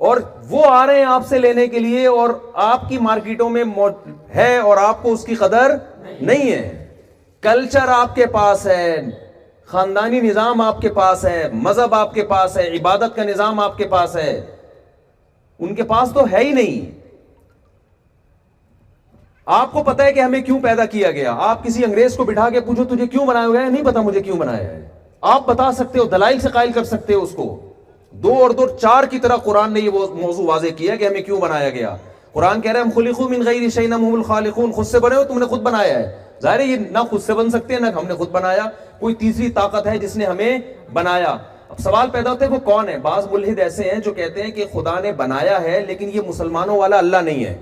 اور وہ آ رہے ہیں آپ سے لینے کے لیے، اور آپ کی مارکیٹوں میں ہے اور آپ کو اس کی قدر نہیں ہے. کلچر آپ کے پاس ہے، خاندانی نظام آپ کے پاس ہے، مذہب آپ کے پاس ہے، عبادت کا نظام آپ کے پاس ہے، ان کے پاس تو ہے ہی نہیں. آپ کو پتا ہے کہ ہمیں کیوں پیدا کیا گیا. آپ کسی انگریز کو بٹھا کے پوچھو تجھے کیوں بنایا گیا ہے، نہیں پتا مجھے کیوں بنایا ہے. آپ بتا سکتے ہو، دلائل سے قائل کر سکتے ہو اس کو. 2 اور 2 4 کی طرح قرآن نے یہ موضوع واضح کیا کہ ہمیں کیوں بنایا گیا. قرآن کہہ رہا ہے ہم خلقوا من غیر شیء ہم الخالقون، خود سے بنے ہو، تم نے خود بنایا ہے. ظاہر ہے یہ نہ خود سے بن سکتے ہیں، نہ ہم نے خود بنایا، کوئی تیسری طاقت ہے جس نے ہمیں بنایا. اب سوال پیدا ہوتا ہے وہ کون ہے. بعض ملحد ایسے ہیں جو کہتے ہیں کہ خدا نے بنایا ہے لیکن یہ مسلمانوں والا اللہ نہیں ہے.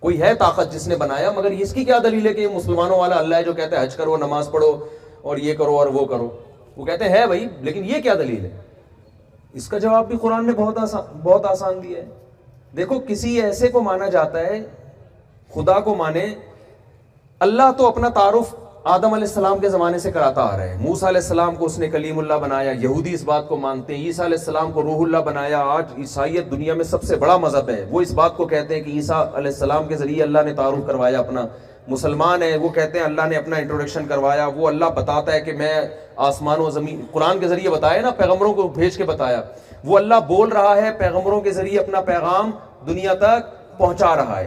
کوئی ہے طاقت جس نے بنایا، مگر اس کی کیا دلیل ہے کہ یہ مسلمانوں والا اللہ ہے جو کہتا ہے حج کرو، نماز پڑھو اور یہ کرو اور وہ کرو. وہ کہتے ہیں بھائی، لیکن یہ کیا دلیل ہے؟ اس کا جواب بھی قرآن نے بہت آسان دیا ہے. دیکھو کسی ایسے کو مانا جاتا ہے، خدا کو مانے. اللہ تو اپنا تعارف آدم علیہ السلام کے زمانے سے کراتا آ رہا ہے. موسیٰ علیہ السلام کو اس نے کلیم اللہ بنایا، یہودی اس بات کو مانتے ہیں. عیسیٰ علیہ السلام کو روح اللہ بنایا. آج عیسائیت دنیا میں سب سے بڑا مذہب ہے، وہ اس بات کو کہتے ہیں کہ عیسیٰ علیہ السلام کے ذریعے اللہ نے تعارف کروایا اپنا. مسلمان ہیں وہ کہتے ہیں اللہ نے اپنا انٹروڈکشن کروایا. وہ اللہ بتاتا ہے کہ میں آسمان و زمین، قرآن کے ذریعے بتایا نا، پیغمبروں کو بھیج کے بتایا. وہ اللہ بول رہا ہے، پیغمبروں کے ذریعے اپنا پیغام دنیا تک پہنچا رہا ہے.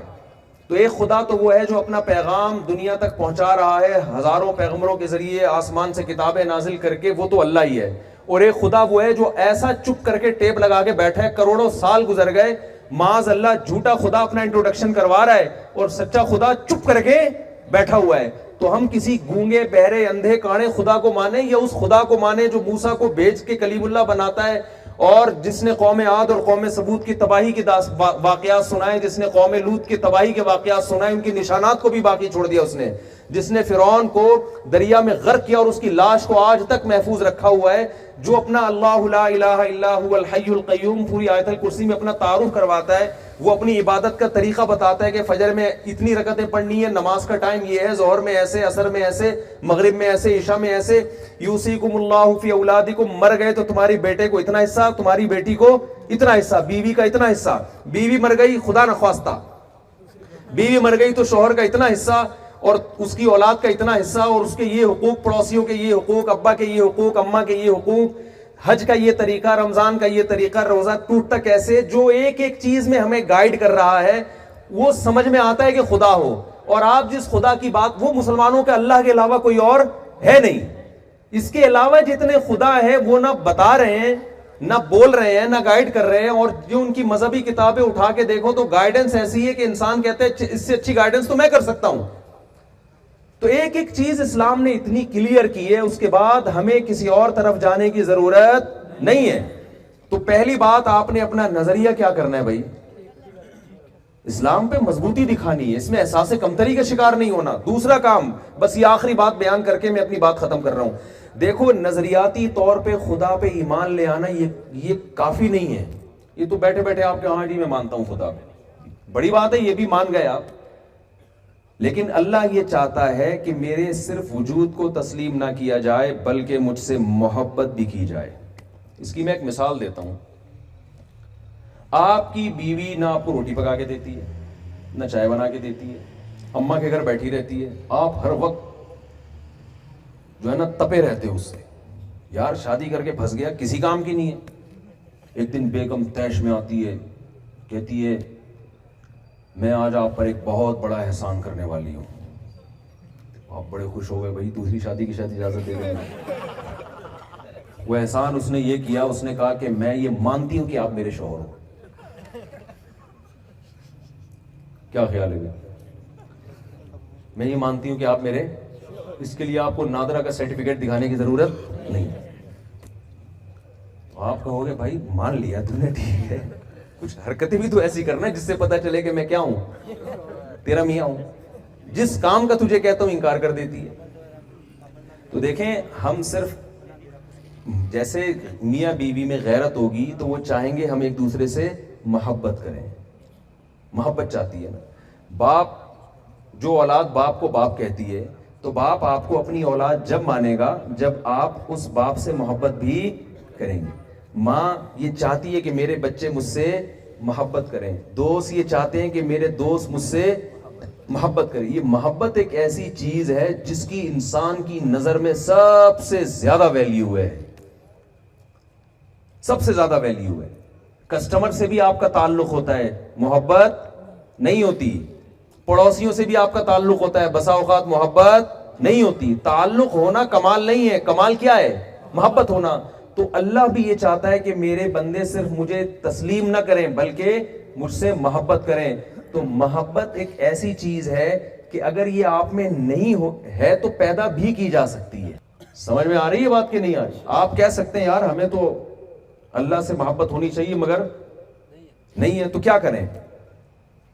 تو ایک خدا تو وہ ہے جو اپنا پیغام دنیا تک پہنچا رہا ہے ہزاروں پیغمبروں کے ذریعے آسمان سے کتابیں نازل کر کے، وہ تو اللہ ہی ہے. اور ایک خدا وہ ہے جو ایسا چپ کر کے ٹیپ لگا کے بیٹھا ہے، کروڑوں سال گزر گئے، معاذ اللہ جھوٹا خدا اپنا انٹروڈکشن کروا رہا ہے اور سچا خدا چپ کر کے بیٹھا ہوا ہے. تو ہم کسی گونگے بہرے اندھے کانے خدا کو مانیں یا اس خدا کو مانیں جو موسیٰ کو بھیج کے کلیم اللہ بناتا ہے، اور جس نے قوم عاد اور قوم ثمود کی تباہی کی واقعات سنائے، جس نے قوم لوط کی تباہی کے واقعات سنائے، ان کی نشانات کو بھی باقی چھوڑ دیا اس نے، جس نے فرعون کو دریا میں غرق کیا اور اس کی لاش کو آج تک محفوظ رکھا ہوا ہے، جو اپنا اللہ لا الہ الا هو الحی القیوم پوری آیت الکرسی میں اپنا تعارف کرواتا ہے. وہ اپنی عبادت کا طریقہ بتاتا ہے کہ فجر میں اتنی رکعتیں پڑھنی ہے، نماز کا ٹائم یہ ہے، ظہر میں ایسے، عصر میں ایسے، مغرب میں ایسے، عشاء میں ایسے. یوصیکم اللہ فی اولادکم، مر گئے تو تمہاری بیٹے کو اتنا حصہ، تمہاری بیٹی کو اتنا حصہ، بیوی کا اتنا حصہ، بیوی مر گئی خدا نخواستہ، بیوی مر گئی تو شوہر کا اتنا حصہ اور اس کی اولاد کا اتنا حصہ، اور اس کے یہ حقوق، پڑوسیوں کے یہ حقوق، ابا کے یہ حقوق، اماں کے یہ حقوق، حج کا یہ طریقہ، رمضان کا یہ طریقہ، روزہ ٹوٹتا کیسے، جو ایک ایک چیز میں ہمیں گائیڈ کر رہا ہے. وہ سمجھ میں آتا ہے کہ خدا ہو، اور آپ جس خدا کی بات، وہ مسلمانوں کے اللہ کے علاوہ کوئی اور ہے نہیں. اس کے علاوہ جتنے خدا ہے وہ نہ بتا رہے ہیں، نہ بول رہے ہیں، نہ گائیڈ کر رہے ہیں. اور جو ان کی مذہبی کتابیں اٹھا کے دیکھو تو گائیڈنس ایسی ہے کہ انسان کہتے ہیں اس سے اچھی گائیڈنس تو میں کر سکتا ہوں. تو ایک ایک چیز اسلام نے اتنی کلیئر کی ہے، اس کے بعد ہمیں کسی اور طرف جانے کی ضرورت نہیں ہے. تو پہلی بات آپ نے اپنا نظریہ کیا کرنا ہے بھائی، اسلام پہ مضبوطی دکھانی ہے، اس میں احساس کمتری کا شکار نہیں ہونا. دوسرا کام، بس یہ آخری بات بیان کر کے میں اپنی بات ختم کر رہا ہوں. دیکھو نظریاتی طور پہ خدا پہ ایمان لے آنا یہ کافی نہیں ہے. یہ تو بیٹھے بیٹھے آپ کے ہاں جی میں مانتا ہوں خدا پہ، بڑی بات ہے، یہ بھی مان گئے آپ. لیکن اللہ یہ چاہتا ہے کہ میرے صرف وجود کو تسلیم نہ کیا جائے بلکہ مجھ سے محبت بھی کی جائے. اس کی میں ایک مثال دیتا ہوں. آپ کی بیوی نہ آپ کو روٹی پکا کے دیتی ہے، نہ چائے بنا کے دیتی ہے، اماں کے گھر بیٹھی رہتی ہے، آپ ہر وقت جو ہے نا تپے رہتے ہو اس سے. یار شادی کر کے پھنس گیا، کسی کام کی نہیں ہے. ایک دن بیگم تیش میں آتی ہے، کہتی ہے میں آج آپ پر ایک بہت بڑا احسان کرنے والی ہوں. آپ بڑے خوش ہو گئے، بھائی دوسری شادی کی شاید اجازت دے رہے ہیں. وہ احسان اس نے یہ کیا، اس نے کہا کہ میں یہ مانتی ہوں کہ آپ میرے شوہر ہو. کیا خیال ہے؟ میں یہ مانتی ہوں کہ آپ میرے، اس کے لیے آپ کو نادرا کا سرٹیفکیٹ دکھانے کی ضرورت نہیں. آپ کہو گے بھائی مان لیا تم نے، ٹھیک ہے، کچھ حرکتیں بھی تو ایسی کرنا جس سے پتا چلے کہ میں کیا ہوں، تیرا میاں ہوں. جس کام کا تجھے کہتا ہوں انکار کر دیتی ہے. تو دیکھیں ہم صرف جیسے میاں بیوی میں غیرت ہوگی تو وہ چاہیں گے ہم ایک دوسرے سے محبت کریں. محبت چاہتی ہے نا. باپ، جو اولاد باپ کو باپ کہتی ہے تو باپ آپ کو اپنی اولاد جب مانے گا جب آپ اس باپ سے محبت بھی کریں گے. ماں یہ چاہتی ہے کہ میرے بچے مجھ سے محبت کریں. دوست یہ چاہتے ہیں کہ میرے دوست مجھ سے محبت کریں. یہ محبت ایک ایسی چیز ہے جس کی انسان کی نظر میں سب سے زیادہ ویلیو ہے، سب سے زیادہ ویلیو ہے. کسٹمر سے بھی آپ کا تعلق ہوتا ہے، محبت نہیں ہوتی. پڑوسیوں سے بھی آپ کا تعلق ہوتا ہے، بسا اوقات محبت نہیں ہوتی. تعلق ہونا کمال نہیں ہے، کمال کیا ہے؟ محبت ہونا. تو اللہ بھی یہ چاہتا ہے کہ میرے بندے صرف مجھے تسلیم نہ کریں بلکہ مجھ سے محبت کریں. تو محبت ایک ایسی چیز ہے کہ اگر یہ آپ میں نہیں ہے تو پیدا بھی کی جا سکتی ہے. سمجھ میں آ رہی ہے بات کہ نہیں آ رہی؟ آپ کہہ سکتے ہیں یار ہمیں تو اللہ سے محبت ہونی چاہیے مگر نہیں ہے، تو کیا کریں؟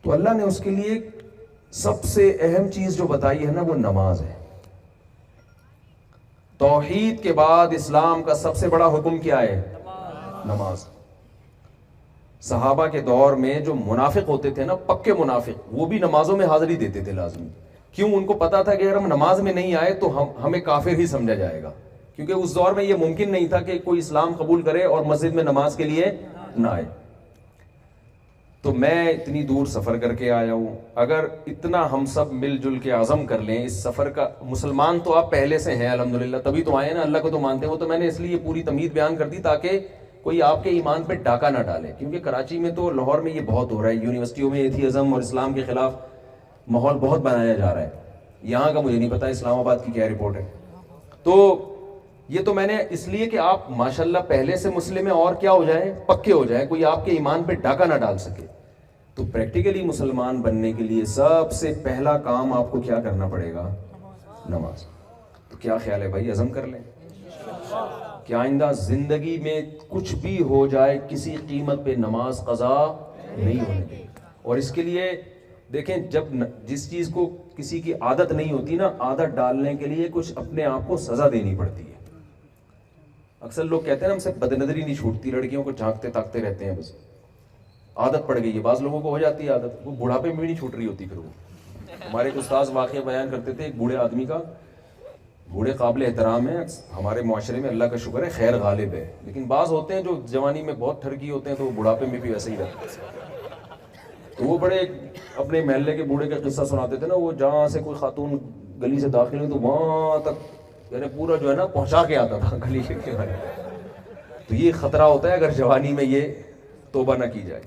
تو اللہ نے اس کے لیے سب سے اہم چیز جو بتائی ہے نا وہ نماز ہے. توحید کے بعد اسلام کا سب سے بڑا حکم کیا ہے؟ نماز. صحابہ کے دور میں جو منافق ہوتے تھے نا، پکے منافق، وہ بھی نمازوں میں حاضری دیتے تھے لازمی. کیوں؟ ان کو پتا تھا کہ اگر ہم نماز میں نہیں آئے تو ہمیں کافر ہی سمجھا جائے گا. کیونکہ اس دور میں یہ ممکن نہیں تھا کہ کوئی اسلام قبول کرے اور مسجد میں نماز کے لیے نہ آئے. تو میں اتنی دور سفر کر کے آیا ہوں. اگر اتنا ہم سب مل جل کے عزم کر لیں اس سفر کا، مسلمان تو آپ پہلے سے ہیں الحمدللہ، تبھی تو آئے نا، اللہ کو تو مانتے ہیں. وہ تو میں نے اس لیے پوری تمہید بیان کر دی تاکہ کوئی آپ کے ایمان پہ ڈاکہ نہ ڈالے. کیونکہ کراچی میں تو، لاہور میں یہ بہت ہو رہا ہے، یونیورسٹیوں میں ایتھیزم اور اسلام کے خلاف ماحول بہت بنایا جا رہا ہے. یہاں کا مجھے نہیں پتا اسلام آباد کی کیا رپورٹ ہے. تو یہ تو میں نے اس لیے کہ آپ ماشاءاللہ پہلے سے مسلم ہیں اور کیا ہو جائیں، پکے ہو جائیں، کوئی آپ کے ایمان پہ ڈاکہ نہ ڈال سکے. تو پریکٹیکلی مسلمان بننے کے لیے سب سے پہلا کام آپ کو کیا کرنا پڑے گا؟ نماز. تو کیا خیال ہے بھائی، عزم کر لیں کہ آئندہ زندگی میں کچھ بھی ہو جائے کسی قیمت پہ نماز قضا نہیں ہونے دیں. اور اس کے لیے دیکھیں، جب جس چیز کو کسی کی عادت نہیں ہوتی نا، عادت ڈالنے کے لیے کچھ اپنے آپ کو سزا دینی پڑتی ہے. اکثر لوگ کہتے ہیں نا ہم سے بد نظری نہیں چھوٹتی، لڑکیوں کو جھانکتے تاکتے رہتے ہیں، بس عادت پڑ گئی ہے. بعض لوگوں کو ہو جاتی ہے عادت، وہ بڑھاپے میں بھی نہیں چھوٹ رہی ہوتی. پھر وہ ہمارے ایک استاذ واقعہ بیان کرتے تھے، ایک بوڑھے آدمی کا، بوڑھے قابل احترام ہے ہمارے معاشرے میں، اللہ کا شکر ہے خیر غالب ہے. لیکن بعض ہوتے ہیں جو جوانی میں بہت ٹھرکی ہوتے ہیں تو وہ بڑھاپے میں بھی ویسے ہی رہتے ہیں. تو وہ بڑے اپنے محلے کے بوڑھے کا قصہ سناتے تھے نا، وہ جہاں سے کوئی خاتون گلی سے داخل ہوئی تو وہاں تک یعنی پورا جو ہے نا پہنچا کے آتا تھا گلی کے کنارے. تو یہ خطرہ ہوتا ہے اگر جوانی میں یہ توبہ نہ کی جائے.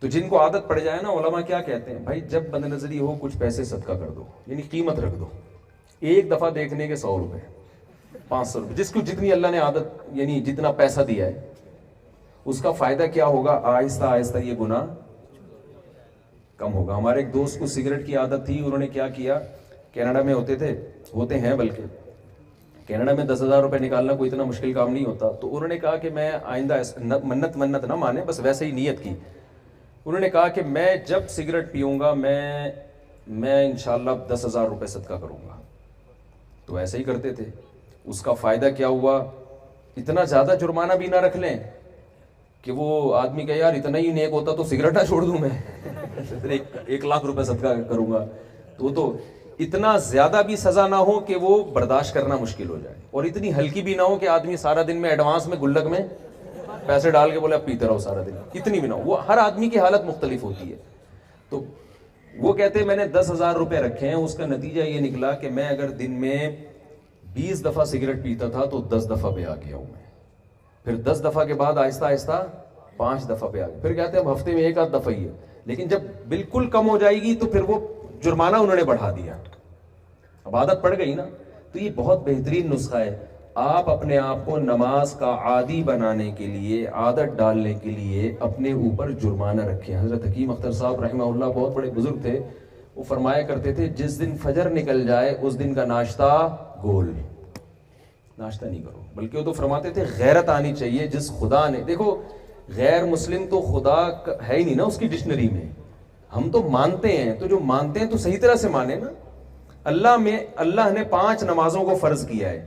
تو جن کو عادت پڑ جائے نا، علماء کیا کہتے ہیں، بھائی جب بد نظری ہو کچھ پیسے صدقہ کر دو، یعنی قیمت رکھ دو. ایک دفعہ دیکھنے کے 100 روپے، 500 روپے، جس کو جتنی اللہ نے عادت یعنی جتنا پیسہ دیا ہے اس کا فائدہ کیا ہوگا، آہستہ آہستہ یہ گناہ کم ہوگا. ہمارے ایک دوست کو سگریٹ کی عادت تھی، انہوں نے کیا کیا، کینیڈا میں ہوتے ہیں بلکہ کینیڈا میں 10,000 روپے نکالنا کوئی اتنا مشکل کام نہیں ہوتا. تو انہوں نے کہا کہ میں آئندہ منت نہ مانے، بس ویسے ہی نیت کی. انہوں نے کہا کہ میں جب سگریٹ پیوں گا میں انشاءاللہ 10,000 روپے صدقہ کروں گا. تو ایسے ہی کرتے تھے. اس کا فائدہ کیا ہوا، اتنا زیادہ جرمانہ بھی نہ رکھ لیں کہ وہ آدمی کہ یار اتنا ہی نیک ہوتا تو سگریٹ نہ چھوڑ دوں میں 1 لاکھ روپے صدقہ کروں گا. تو وہ تو اتنا زیادہ بھی سزا نہ ہو کہ وہ برداشت کرنا مشکل ہو جائے, اور اتنی ہلکی بھی نہ ہو کہ آدمی سارا دن میں ایڈوانس میں گلک میں پیسے ڈال کے بولے اب پیتے رہو سارا دن, اتنی بھی نہ ہو. وہ ہر آدمی کی حالت مختلف ہوتی ہے. تو وہ کہتے ہیں میں نے 10,000 روپے رکھے ہیں, اس کا نتیجہ یہ نکلا کہ میں اگر دن میں 20 دفعہ سگریٹ پیتا تھا تو 10 دفعہ پہ آ گیا ہوں میں, پھر 10 دفعہ کے بعد آہستہ آہستہ 5 دفعہ پہ آ گیا, پھر کہتے ہیں اب ہفتے میں 1 آدھ دفعہ ہی ہے. لیکن جب بالکل کم ہو جائے گی تو پھر وہ جرمانہ انہوں نے بڑھا دیا, اب عادت پڑ گئی نا. تو یہ بہت بہترین نسخہ ہے. آپ اپنے آپ کو نماز کا عادی بنانے کے لیے, عادت ڈالنے کے لیے اپنے اوپر جرمانہ رکھیں. حضرت حکیم اختر صاحب رحمہ اللہ بہت بڑے بزرگ تھے, وہ فرمایا کرتے تھے جس دن فجر نکل جائے اس دن کا ناشتہ گول, ناشتہ نہیں کرو. بلکہ وہ تو فرماتے تھے غیرت آنی چاہیے جس خدا نے, دیکھو غیر مسلم تو خدا ہے ہی نہیں نا اس کی ڈکشنری میں, ہم تو مانتے ہیں, تو جو مانتے ہیں تو صحیح طرح سے مانے نا. اللہ نے 5 نمازوں کو فرض کیا ہے,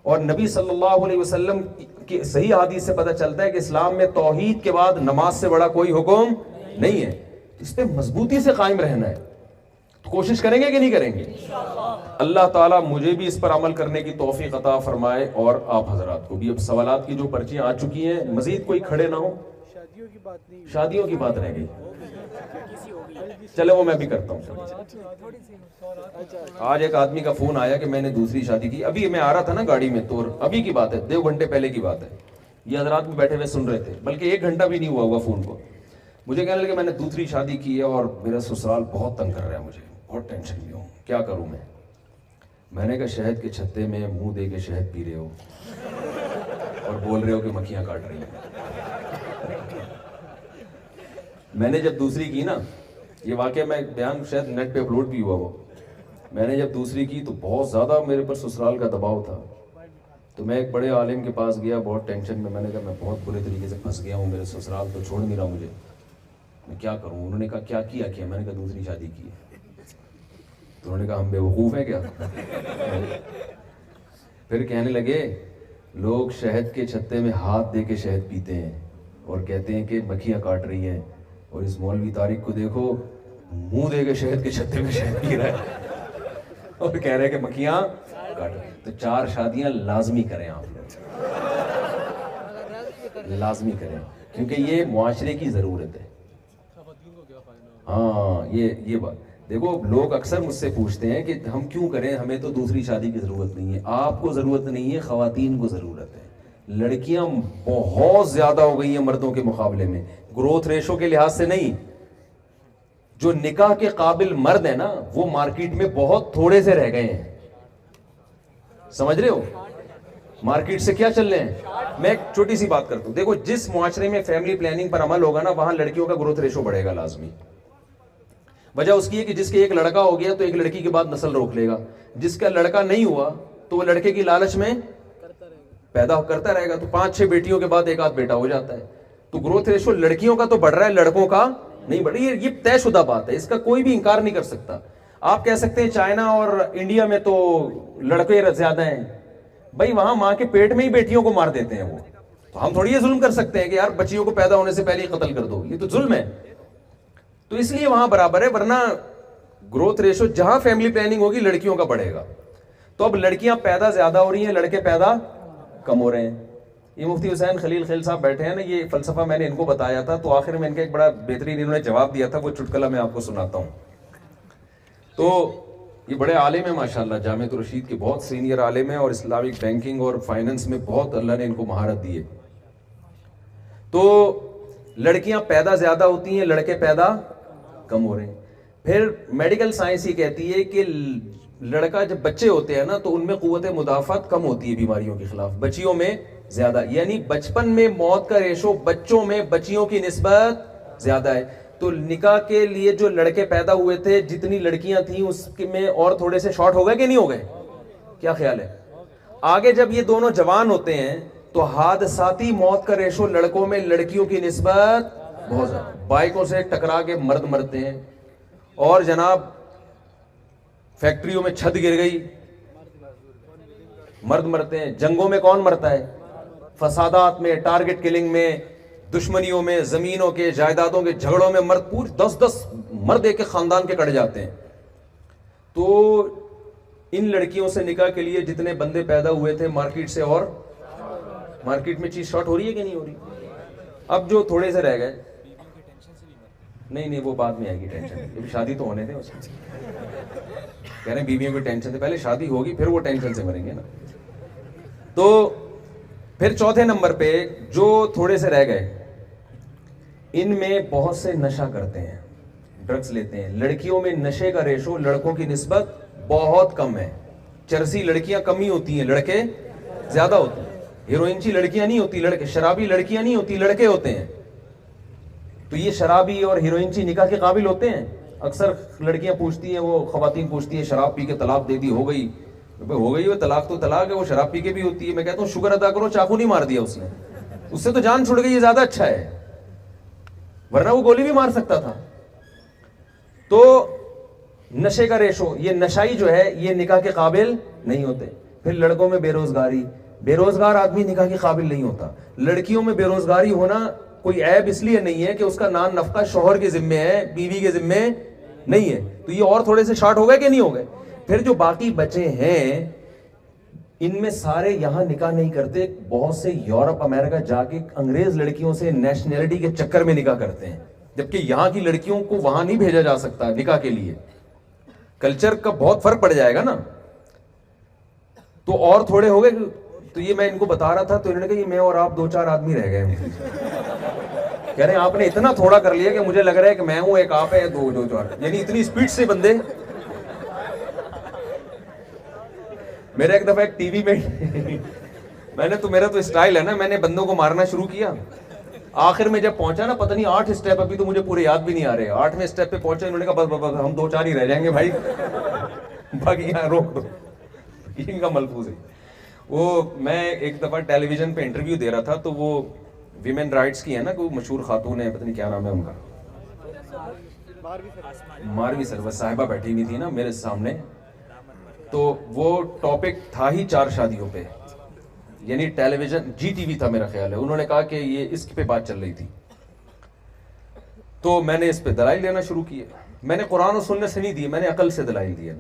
اور نبی صلی اللہ علیہ وسلم کی صحیح حدیث سے پتہ چلتا ہے کہ اسلام میں توحید کے بعد نماز سے بڑا کوئی حکم نہیں ہے. اس پہ مضبوطی سے قائم رہنا ہے. تو کوشش کریں گے کہ نہیں کریں گے؟ اللہ تعالیٰ مجھے بھی اس پر عمل کرنے کی توفیق عطا فرمائے, اور آپ حضرات کو بھی. اب سوالات کی جو پرچیاں آ چکی ہیں, مزید کوئی کھڑے نہ ہو. شادیوں کی بات رہ گئی, چلے وہ میں بھی کرتا ہوں. آج ایک آدمی کا فون آیا کہ میں نے دوسری شادی کی. ابھی میں آ رہا تھا نا گاڑی میں, تو ابھی کی بات ہے, 2 گھنٹے پہلے کی بات ہے. یہ حضرات بھی بیٹھے ہوئے سن رہے تھے, بلکہ 1 گھنٹہ بھی نہیں ہوا فون کو. مجھے کہنے لگے میں نے دوسری شادی کی ہے اور میرا سسرال بہت تنگ کر رہا ہے, مجھے بہت ٹینشن میں ہوں, کیا کروں میں نے کہا شہد کے چھتے میں منہ دے کے شہد پی رہے ہو اور بول رہے ہو کہ مکھیاں کاٹ رہی ہیں. میں نے جب دوسری کی نا, یہ واقعہ میں بیان شاید نیٹ پہ اپلوڈ بھی ہوا وہ, میں نے جب دوسری کی تو بہت زیادہ میرے پر سسرال کا دباؤ تھا. تو میں ایک بڑے عالم کے پاس گیا بہت ٹینشن میں. میں نے کہا میں بہت برے طریقے سے پھنس گیا ہوں, میرے سسرال تو چھوڑ نہیں رہا مجھے, میں کیا کروں. انہوں نے کہا کیا کیا؟ میں نے کہا دوسری شادی کی ہے. تو انہوں نے کہا ہم بے وقوف ہیں کیا؟ پھر کہنے لگے لوگ شہد کے چھتے میں ہاتھ دے کے شہد پیتے ہیں اور کہتے ہیں کہ مکھیاں کاٹ رہی ہیں, اور اس مولوی طارق کو دیکھو منہ دے کے شہد کے چھتے میں شہد پی رہا ہے اور کہہ رہے ہیں کہ مکھیاں کاٹ رہی ہیں. تو 4 شادیاں لازمی کریں آپ لوگ, لازمی کریں, کیونکہ یہ معاشرے کی ضرورت ہے. ہاں یہ بات دیکھو, لوگ اکثر مجھ سے پوچھتے ہیں کہ ہم کیوں کریں, ہمیں تو دوسری شادی کی ضرورت نہیں ہے. آپ کو ضرورت نہیں ہے, خواتین کو ضرورت ہے. لڑکیاں بہت زیادہ ہو گئی ہیں مردوں کے مقابلے میں, گروتھ ریشو کے لحاظ سے نہیں. جو نکاح کے قابل مرد ہیں نا وہ مارکیٹ میں بہت تھوڑے سے رہ گئے ہیں, سمجھ رہے ہو مارکیٹ سے کیا چل رہے ہیں. میں ایک چھوٹی سی بات کرتا ہوں, دیکھو جس معاشرے میں فیملی پلاننگ پر عمل ہوگا نا وہاں لڑکیوں کا گروتھ ریشو بڑھے گا لازمی. وجہ اس کی ہے کہ جس کے ایک لڑکا ہو گیا تو ایک لڑکی کے بعد نسل روک لے گا, جس کا لڑکا نہیں ہوا تو وہ لڑکے کی لالچ میں پیدا کرتا رہے گا, تو 5-6 بیٹیوں کے بعد 1 آدھ بیٹا ہو جاتا ہے. تو گروتھ ریشو لڑکیوں کا تو بڑھ رہا ہے, لڑکوں کا نہیں بڑھ رہی. یہ طے شدہ بات ہے, اس کا کوئی بھی انکار نہیں کر سکتا. آپ کہہ سکتے ہیں چائنا اور انڈیا میں تو لڑکے زیادہ ہیں, بھائی وہاں ماں کے پیٹ میں ہی بیٹیوں کو مار دیتے ہیں وہ, تو ہم تھوڑی یہ ظلم کر سکتے ہیں کہ یار بچیوں کو پیدا ہونے سے پہلے ہی قتل کر دو, یہ تو ظلم ہے. تو اس لیے وہاں برابر ہے, ورنہ گروتھ ریشو جہاں فیملی پلاننگ ہوگی لڑکیوں کا بڑھے گا. تو اب لڑکیاں پیدا زیادہ ہو رہی ہیں, لڑکے پیدا کم ہو رہے ہیں. یہ مفتی حسین خلیل خیل صاحب بیٹھے ہیں نا, یہ فلسفہ میں نے ان کو بتایا تھا, تو آخر میں ان کا ایک بڑا بہترین انہوں نے جواب دیا تھا, وہ چٹکلا میں آپ کو سناتا ہوں. تو یہ بڑے عالم ہیں ماشاءاللہ, جامعۃ الرشید کے بہت سینئر عالم ہیں, اور اسلامک بینکنگ اور فائننس میں بہت اللہ نے ان کو مہارت دی ہے. تو لڑکیاں پیدا زیادہ ہوتی ہیں, لڑکے پیدا کم ہو رہے ہیں. پھر میڈیکل سائنس یہ کہتی ہے کہ لڑکا جب بچے ہوتے ہیں نا تو ان میں قوت مدافعت کم ہوتی ہے بیماریوں کے خلاف, بچیوں میں زیادہ, یعنی بچپن میں موت کا ریشو بچوں میں بچیوں کی نسبت زیادہ ہے. تو نکاح کے لیے جو لڑکے پیدا ہوئے تھے, جتنی لڑکیاں تھیں اس میں اور تھوڑے سے شارٹ ہو گئے کہ نہیں ہو گئے, کیا خیال ہے؟ آگے جب یہ دونوں جوان ہوتے ہیں تو حادثاتی موت کا ریشو لڑکوں میں لڑکیوں کی نسبت بہت زیادہ. بائکوں سے ٹکرا کے مرد مرتے ہیں, اور جناب فیکٹریوں میں چھت گر گئی مرد مرتے ہیں. جنگوں میں کون مرتا ہے؟ فسادات میں, ٹارگٹ کلنگ میں, دشمنیوں میں, زمینوں کے جائیدادوں کے جھگڑوں میں مرد, پوری 10 مرد ایک خاندان کے کٹ جاتے ہیں. تو ان لڑکیوں سے نکاح کے لیے جتنے بندے پیدا ہوئے تھے مارکیٹ سے، اور مارکیٹ میں چیز شارٹ ہو رہی ہے کہ نہیں ہو رہی؟ اب جو تھوڑے سے رہ گئے، نہیں وہ بعد میں آئے گی ٹینشن، شادی تو ہونے دیں اس میں، کہہ رہے ہیں بیویوں کو ٹینشن سے، پہلے شادی ہوگی پھر وہ ٹینشن سے مریں گے نا۔ تو پھر چوتھے نمبر پہ جو تھوڑے سے رہ گئے، ان میں بہت سے نشہ کرتے ہیں، ڈرگز لیتے ہیں۔ لڑکیوں میں نشے کا ریشو لڑکوں کی نسبت بہت کم ہے۔ چرسی لڑکیاں کم ہی ہوتی ہیں، لڑکے زیادہ ہوتے ہیں۔ ہیروئنچی لڑکیاں نہیں ہوتی، لڑکے، شرابی لڑکیاں نہیں ہوتی، لڑکے ہوتے ہیں۔ تو یہ شرابی اور ہیروئنچی نکاح کے قابل ہوتے ہیں؟ اکثر لڑکیاں پوچھتی ہیں، وہ خواتین پوچھتی ہیں شراب پی کے طلاق دے دی، ہو گئی وہ طلاق تو طلاق ہے، وہ شراب پی کے بھی ہوتی ہے۔ میں کہتا ہوں شکر ادا کرو چاقو نہیں مار دیا اس نے، اس سے تو جان چھوڑ گئی، یہ زیادہ اچھا ہے، ورنہ وہ گولی بھی مار سکتا تھا۔ تو نشے کا ریشو، یہ نشائی جو ہے یہ نکاح کے قابل نہیں ہوتے۔ پھر لڑکوں میں بے روزگاری، بے روزگار آدمی نکاح کے قابل نہیں ہوتا۔ لڑکیوں میں بے روزگاری ہونا کوئی عیب اس لیے نہیں ہے کہ اس کا نان نفقہ شوہر کے ذمے ہے، بیوی کے ذمے نہیں ہے۔ تو یہ اور تھوڑے سے شارٹ ہو گئے کہ نہیں ہو گئے؟ پھر جو باقی بچے ہیں ان میں سارے یہاں نکاح نہیں کرتے، بہت سے یورپ امریکہ جا کے انگریز لڑکیوں سے نیشنلٹی کے چکر میں نکاح کرتے ہیں، جبکہ یہاں کی لڑکیوں کو وہاں نہیں بھیجا جا سکتا نکاح کے لیے، کلچر کا بہت فرق پڑ جائے گا نا۔ تو اور تھوڑے ہو گئے، تو یہ میں ان کو بتا رہا تھا تو انہوں نے کہا یہ میں اور آپ 2-4 آدمی رہ گئے ہیں۔ کہہ رہے ہیں آپ نے اتنا تھوڑا کر لیا کہ مجھے لگ رہا ہے کہ میں ہوں، ایک آپ ہے، 2-4، یعنی اتنی سپیڈ سے بندے۔ میرا ایک دفعہ ایک ٹی وی میں میرا تو اسٹائل ہے نا، میں نے بندوں کو مارنا شروع کیا، آخر میں جب پہنچا نا پتہ نہیں 8 اسٹیپ، ابھی تو مجھے پورے یاد بھی نہیں آ رہے، 8ویں اسٹیپ پہ پہنچے، انہوں نے کہا بس ہم 2-4 ہی رہ جائیں گے بھائی، باقی یہاں روک دو، ان کا ملفوظ ہے۔ وہ میں ایک دفعہ ٹیلی ویژن پہ انٹرویو دے رہا تھا، تو وہ ویمن رائٹس کی ہے نا، کوئی مشہور خاتون ہے، پتہ نہیں کیا نام ہے ان کا، ماروی سروس صاحبہ بیٹھی ہوئی تھی نا میرے سامنے، تو وہ ٹاپک تھا ہی 4 شادیوں پہ، یعنی ٹیلی ویژن جی ٹی وی تھا میرا خیال ہے، انہوں نے کہا کہ یہ اس پہ بات چل رہی تھی، تو میں نے اس پہ دلائل دینا شروع کیے۔ میں نے قرآن و سنت سے نہیں دیے، میں نے عقل سے دلائل دیے۔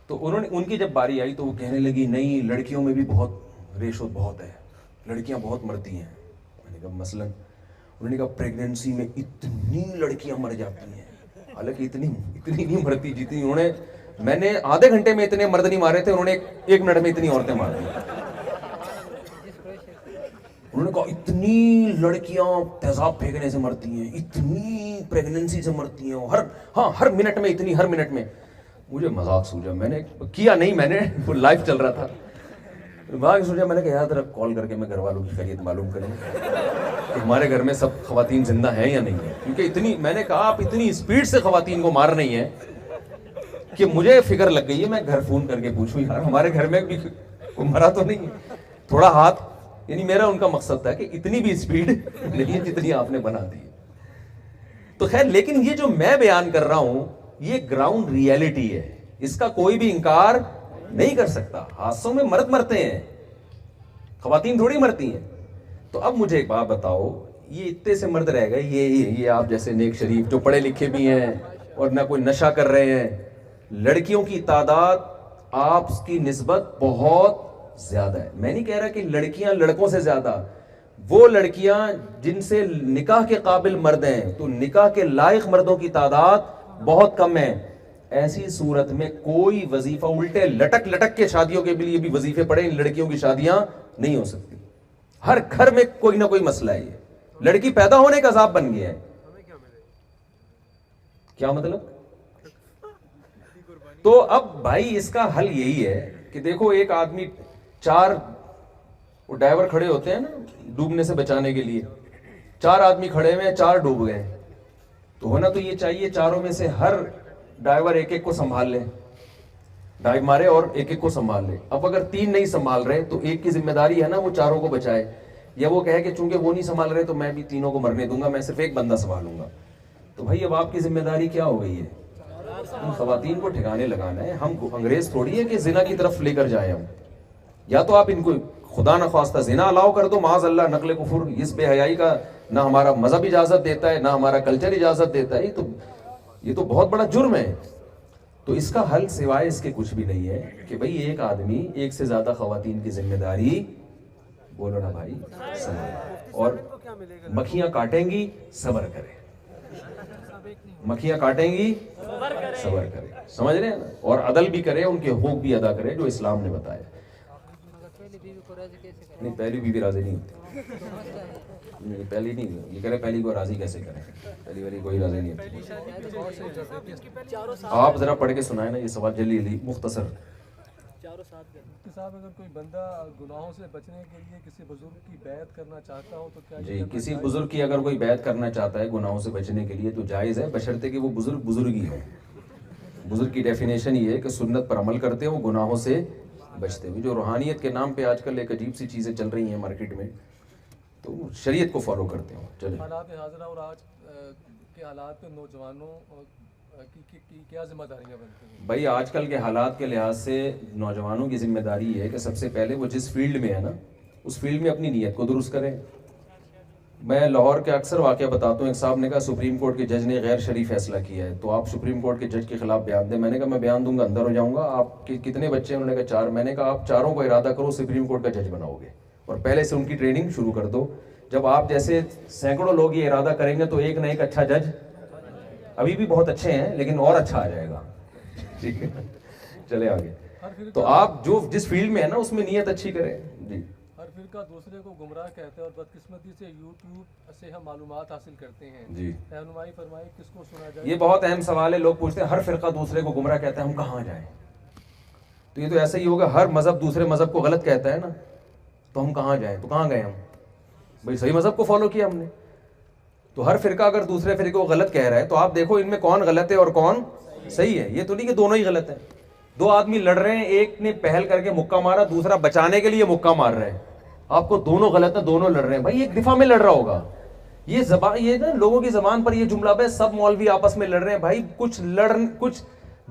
تو انہوں نے، ان کی جب باری آئی تو وہ کہنے لگی نہیں لڑکیوں میں بھی بہت ریشو بہت ہے، لڑکیاں بہت مرتی ہیں۔ میں نے کہا مثلاً، انہوں نے کہا پریگننسی میں اتنی لڑکیاں مر جاتی ہیں، حالانکہ اتنی نہیں مرتی جتنی انہوں نے، میں نے آدھے گھنٹے میں اتنے مرد نہیں مارے تھے، انہوں نے 1 منٹ میں اتنی عورتیں مار دی۔ انہوں نے کہا اتنی لڑکیاں تیزاب پھینکنے سے مرتی ہیں، اتنی پریگننسی سے مرتی ہیں، ہر منٹ میں اتنی، ہر منٹ میں۔ مجھے مذاق سوچا، میں نے کیا نہیں، میں نے وہ لائیو چل رہا تھا، مذاق سوچا، میں نے کہا یار کال کر کے میں گھر والوں کی خیریت معلوم کریں کہ ہمارے گھر میں سب خواتین زندہ ہیں یا نہیں ہیں، کیونکہ اتنی، میں نے کہا آپ اتنی اسپیڈ سے خواتین کو مار رہی ہیں کہ مجھے فکر لگ گئی ہے میں گھر فون کر کے پوچھوں یار ہمارے گھر میں بھی کوئی مرا تو نہیں، تھوڑا ہاتھ، یعنی میرا ان کا مقصد تھا کہ اتنی بھی اسپیڈ نہیں ہے جتنی آپ نے بنا دی۔ تو خیر، لیکن یہ جو میں بیان کر رہا ہوں یہ گراؤنڈ ریئلٹی ہے، اس کا کوئی بھی انکار نہیں کر سکتا۔ حادثوں میں مرد مرتے ہیں، خواتین تھوڑی مرتی ہیں۔ تو اب مجھے ایک بات بتاؤ، یہ اتنے سے مرد رہ گئے، یہ آپ جیسے نیک شریف جو پڑھے لکھے بھی ہیں اور نہ کوئی نشہ کر رہے ہیں، لڑکیوں کی تعداد آپ کی نسبت بہت زیادہ ہے۔ میں نہیں کہہ رہا کہ لڑکیاں لڑکوں سے زیادہ، وہ لڑکیاں جن سے نکاح کے قابل مرد ہیں تو نکاح کے لائق مردوں کی تعداد بہت کم ہے۔ ایسی صورت میں کوئی وظیفہ، الٹے لٹک لٹک کے شادیوں کے لیے بھی وظیفے پڑے، ان لڑکیوں کی شادیاں نہیں ہو سکتی۔ ہر گھر میں کوئی نہ کوئی مسئلہ ہے، یہ لڑکی پیدا ہونے کا عذاب بن گیا ہے۔ کیا مطلب؟ تو اب بھائی اس کا حل یہی ہے کہ دیکھو، ایک آدمی 4 وہ ڈائیور کھڑے ہوتے ہیں نا ڈوبنے سے بچانے کے لیے، 4 آدمی کھڑے ہوئے ہیں، 4 ڈوب گئے، تو ہونا تو یہ چاہیے چاروں میں سے ہر ڈائیور ایک ایک کو سنبھال لے، ڈائیو مارے اور ایک ایک کو سنبھال لے۔ اب اگر 3 نہیں سنبھال رہے تو ایک کی ذمہ داری ہے نا وہ 4 کو بچائے، یا وہ کہے کہ چونکہ وہ نہیں سنبھال رہے تو میں بھی 3 کو مرنے دوں گا، میں صرف ایک بندہ سنبھالوں گا۔ تو بھائی اب آپ کی ذمہ داری کیا ہو گئی ہے؟ ان خواتین کو ٹھکانے لگانا ہے۔ ہم انگریز تھوڑی ہے کہ زنا کی طرف لے کر جائیں ہم، یا تو آپ ان کو خدا نخواستہ زنا الاؤ کر دو، معاذ اللہ، نقل کفر، اس بے حیائی کا نہ ہمارا مذہب اجازت دیتا ہے نہ ہمارا کلچر اجازت دیتا ہے، یہ تو بہت بڑا جرم ہے۔ تو اس کا حل سوائے اس کے کچھ بھی نہیں ہے کہ بھئی ایک آدمی ایک سے زیادہ خواتین کی ذمہ داری، بولو نا بھائی، اور مکھیاں کاٹیں گی صبر کرے، مکھیاں کاٹیں گی صبر کرے، سمجھ رہے ہیں نا، اور عدل بھی کرے، ان کے حقوق بھی ادا کرے جو اسلام نے بتایا۔ نہیں پہلی بیوی راضی نہیں ہوتی، نہیں پہلی نہیں، یہ کہہ رہے پہلی کو راضی کیسے کریں، پہلی والی کوئی راضی نہیں ہوتی۔ آپ ذرا پڑھ کے سنائیں نا یہ سوال جلدی جلدی مختصر۔ صاحب اگر کوئی بندہ گناہوں سے بچنے کے لیے کسی بزرگ کی بیعت کرنا چاہتا ہو تو کیا جی، کسی بزرگ کی اگر کوئی بیعت کرنا چاہتا ہے گناہوں سے بچنے کے لیے تو جائز ہے، بشرطے کہ وہ بزرگ ہی ہو۔ بزرگ کی ڈیفینیشن یہ ہے کہ سنت پر عمل کرتے ہو، گناہوں سے بچتے ہوئے۔ جو روحانیت کے نام پہ آج کل ایک عجیب سی چیزیں چل رہی ہیں مارکیٹ میں، تو شریعت کو فالو کرتے ہو۔ چلیں، حالات حاضرہ اور آج کے حالات پہ نوجوانوں کی کیا ذمہ داریاں بنتی ہیں؟ بھائی آج کل کے حالات کے لحاظ سے نوجوانوں کی ذمہ داری یہ ہے کہ سب سے پہلے وہ جس فیلڈ میں ہے نا اس فیلڈ میں اپنی نیت کو درست کریں۔ میں لاہور کے اکثر واقعہ بتاتا ہوں، ایک صاحب نے کہا سپریم کورٹ کے جج نے غیر شرعی فیصلہ کیا ہے، تو آپ سپریم کورٹ کے جج کے خلاف بیان دیں۔ میں نے کہا میں بیان دوں گا اندر ہو جاؤں گا۔ آپ کے کتنے بچے ہیں؟ انہوں نے کہا 4۔ میں نے کہا آپ چاروں کو ارادہ کرو سپریم کورٹ کا جج بناؤ گے، اور پہلے سے ان کی ٹریننگ شروع کر دو۔ جب آپ جیسے سینکڑوں لوگ یہ ارادہ کریں گے تو ایک نہ ایک اچھا جج، ابھی بھی بہت اچھے ہیں لیکن اور اچھا آ جائے گا۔ ٹھیک ہے، چلے آگے۔ تو آپ جو جس فیلڈ میں ہے نا اس میں نیت اچھی کریں۔ جی، ہر فرقہ دوسرے کو گمراہ کہتا ہے اور بدقسمتی سے یوٹیوب سے ہم معلومات حاصل کرتے ہیں۔ جی، رہنمائی فرمائے کس کو سنا جائے؟ یہ بہت اہم سوال ہے۔ لوگ پوچھتے ہیں ہر فرقہ دوسرے کو گمراہ کہتا ہے، ہم کہاں جائیں؟ تو یہ تو ایسا ہی ہوگا، ہر مذہب دوسرے مذہب کو غلط کہتا ہے نا، تو ہم کہاں جائیں؟ تو کہاں گئے ہم؟ بھائی صحیح مذہب کو فالو کیا ہم نے۔ تو ہر فرقہ اگر دوسرے فرقے کو غلط کہہ رہا ہے تو آپ دیکھو ان میں کون غلط ہے اور کون صحیح ہے۔ یہ تو نہیں کہ دونوں ہی غلط ہیں۔ دو آدمی لڑ رہے ہیں، ایک نے پہل کر کے مکہ مارا، دوسرا بچانے کے لیے مکہ مار رہے ہیں، آپ کو دونوں غلط ہیں، دونوں لڑ رہے ہیں۔ بھائی ایک دفاع میں لڑ رہا ہوگا، یہ زبان، یہ نا لوگوں کی زبان پر یہ جملہ ہے سب مولوی آپس میں لڑ رہے ہیں۔ بھائی کچھ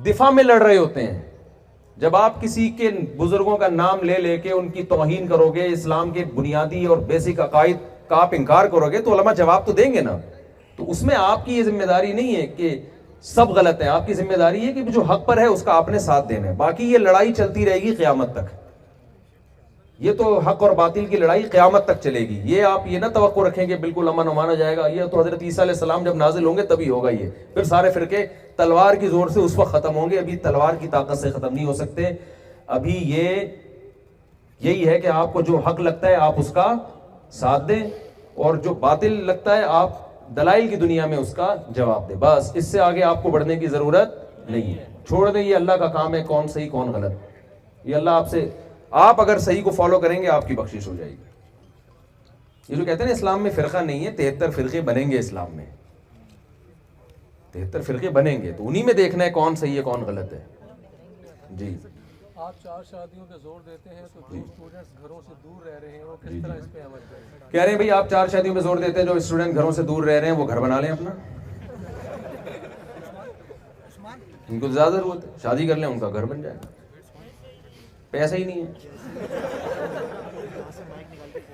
دفاع میں لڑ رہے ہوتے ہیں۔ جب آپ کسی کے بزرگوں کا نام لے لے کے ان کی توہین کرو گے، اسلام کے بنیادی اور بیسک عقائد کا آپ انکار کرو گے تو علماء جواب تو دیں گے نا۔ تو اس میں آپ کی یہ ذمہ داری نہیں ہے کہ سب غلط ہے، آپ کی ذمہ داری ہے کہ جو حق پر ہے اس کا آپ نے ساتھ دینا ہے۔ باقی یہ لڑائی چلتی رہے گی قیامت تک، یہ تو حق اور باطل کی لڑائی قیامت تک چلے گی۔ یہ آپ یہ نہ توقع رکھیں کہ بالکل امن و امان آ جائے گا، یہ تو حضرت عیسیٰ علیہ السلام جب نازل ہوں گے تبھی ہوگا۔ یہ پھر سارے فرقے تلوار کی زور سے اس وقت ختم ہوں گے، ابھی تلوار کی طاقت سے ختم نہیں ہو سکتے۔ ابھی یہی ہے کہ آپ کو جو حق لگتا ہے آپ اس کا ساتھ دیں، اور جو باطل لگتا ہے آپ دلائل کی دنیا میں اس کا جواب دیں۔ بس اس سے آگے آپ کو بڑھنے کی ضرورت نہیں ہے۔ چھوڑ دیں، یہ اللہ کا کام ہے، کون صحیح کون غلط، یہ اللہ آپ سے، آپ اگر صحیح کو فالو کریں گے آپ کی بخشش ہو جائے گی۔ یہ جو کہتے ہیں نا اسلام میں فرقہ نہیں ہے، 73 فرقے بنیں گے اسلام میں، 73 فرقے بنیں گے، تو انہی میں دیکھنا ہے کون صحیح ہے کون غلط ہے۔ جی، آپ 4 شادیوں پہ زور دیتے ہیں تو جو اسٹوڈنٹس گھروں سے دور رہ رہے ہیں وہ کس طرح اس پہ عمل کریں؟ کہہ رہے ہیں بھئی آپ 4 شادیوں پہ زور دیتے ہیں، جو اسٹوڈنٹ گھروں سے دور رہ رہے ہیں وہ گھر بنا لیں اپنا، ان کو زیادہ ضرورت ہے، شادی کر لیں ان کا گھر بن جائے، پیسہ ہی نہیں ہے۔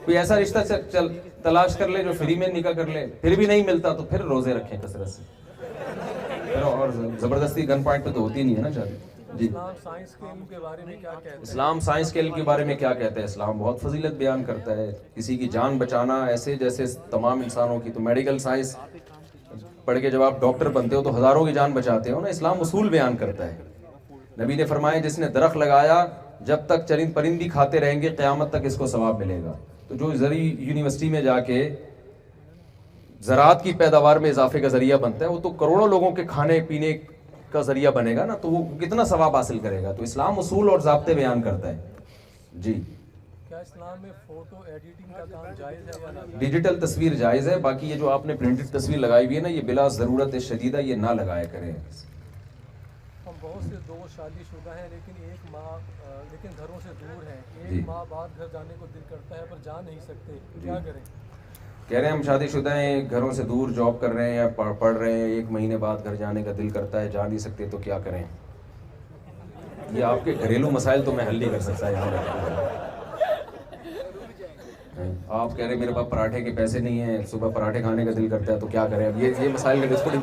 کوئی ایسا رشتہ تلاش کر لے جو فری میں نکاح کر لے، پھر بھی نہیں ملتا تو پھر روزے رکھیں کثرت سے، اور زبردستی گن پوائنٹ پہ تو ہوتی نہیں ہے نا شادی۔ جی، اسلام سائنس کے علم کے بارے میں کیا کہتا ہے؟ اسلام سائنس کے علم کے بارے میں کیا کہتا ہے؟ اسلام بہت فضیلت بیان کرتا ہے، کسی کی جان بچانا ایسے جیسے تمام انسانوں کی۔ تو میڈیکل سائنس پڑھ کے جب آپ ڈاکٹر بنتے ہو تو ہزاروں کی جان بچاتے ہو نا، اسلام اصول بیان کرتا ہے۔ نبی نے فرمایا جس نے درخت لگایا جب تک چرند پرند بھی کھاتے رہیں گے قیامت تک اس کو ثواب ملے گا۔ تو جو زرعی یونیورسٹی میں جا کے زراعت کی پیداوار میں اضافے کا ذریعہ بنتا ہے، وہ تو کروڑوں لوگوں کے کھانے پینے کا ذریعہ بنے گا نا، تو وہ کتنا ثواب حاصل کرے گا۔ تو اسلام اصول اور ضابطے بیان کرتا ہے۔ جی، کیا اسلام میں فوٹو ایڈیٹنگ کا کام جائز ہے یا نہ؟ ڈیجیٹل تصویر جائز ہے، باقی یہ جو آپ نے پرنٹڈ تصویر لگائی ہوئی ہے نا، یہ بلا ضرورت شدیدہ یہ نہ لگایا کریں۔ ہم بہت سے دوست شادی شدہ ہیں لیکن گھروں سے دور ہیں، جی، ایک ماہ بعد گھر جانے کو دل کرتا ہے پر جا نہیں سکتے، کیا کریں؟ کہہ رہے ہیں ہم شادی شدہ ہیں، گھروں سے دور جاب کر رہے ہیں یا پڑھ رہے ہیں، 1 مہینے بعد گھر جانے کا دل کرتا ہے، جا نہیں سکتے، تو کیا کریں؟ یہ آپ کے گھریلو مسائل تو میں حل نہیں کر سکتا یہاں پہ۔ آپ کہہ رہے ہیں میرے پاس پراٹھے کے پیسے نہیں ہیں، صبح پراٹھے کھانے کا دل کرتا ہے، تو کیا کریں؟ اب یہ مسائل کا ڈسکو نہیں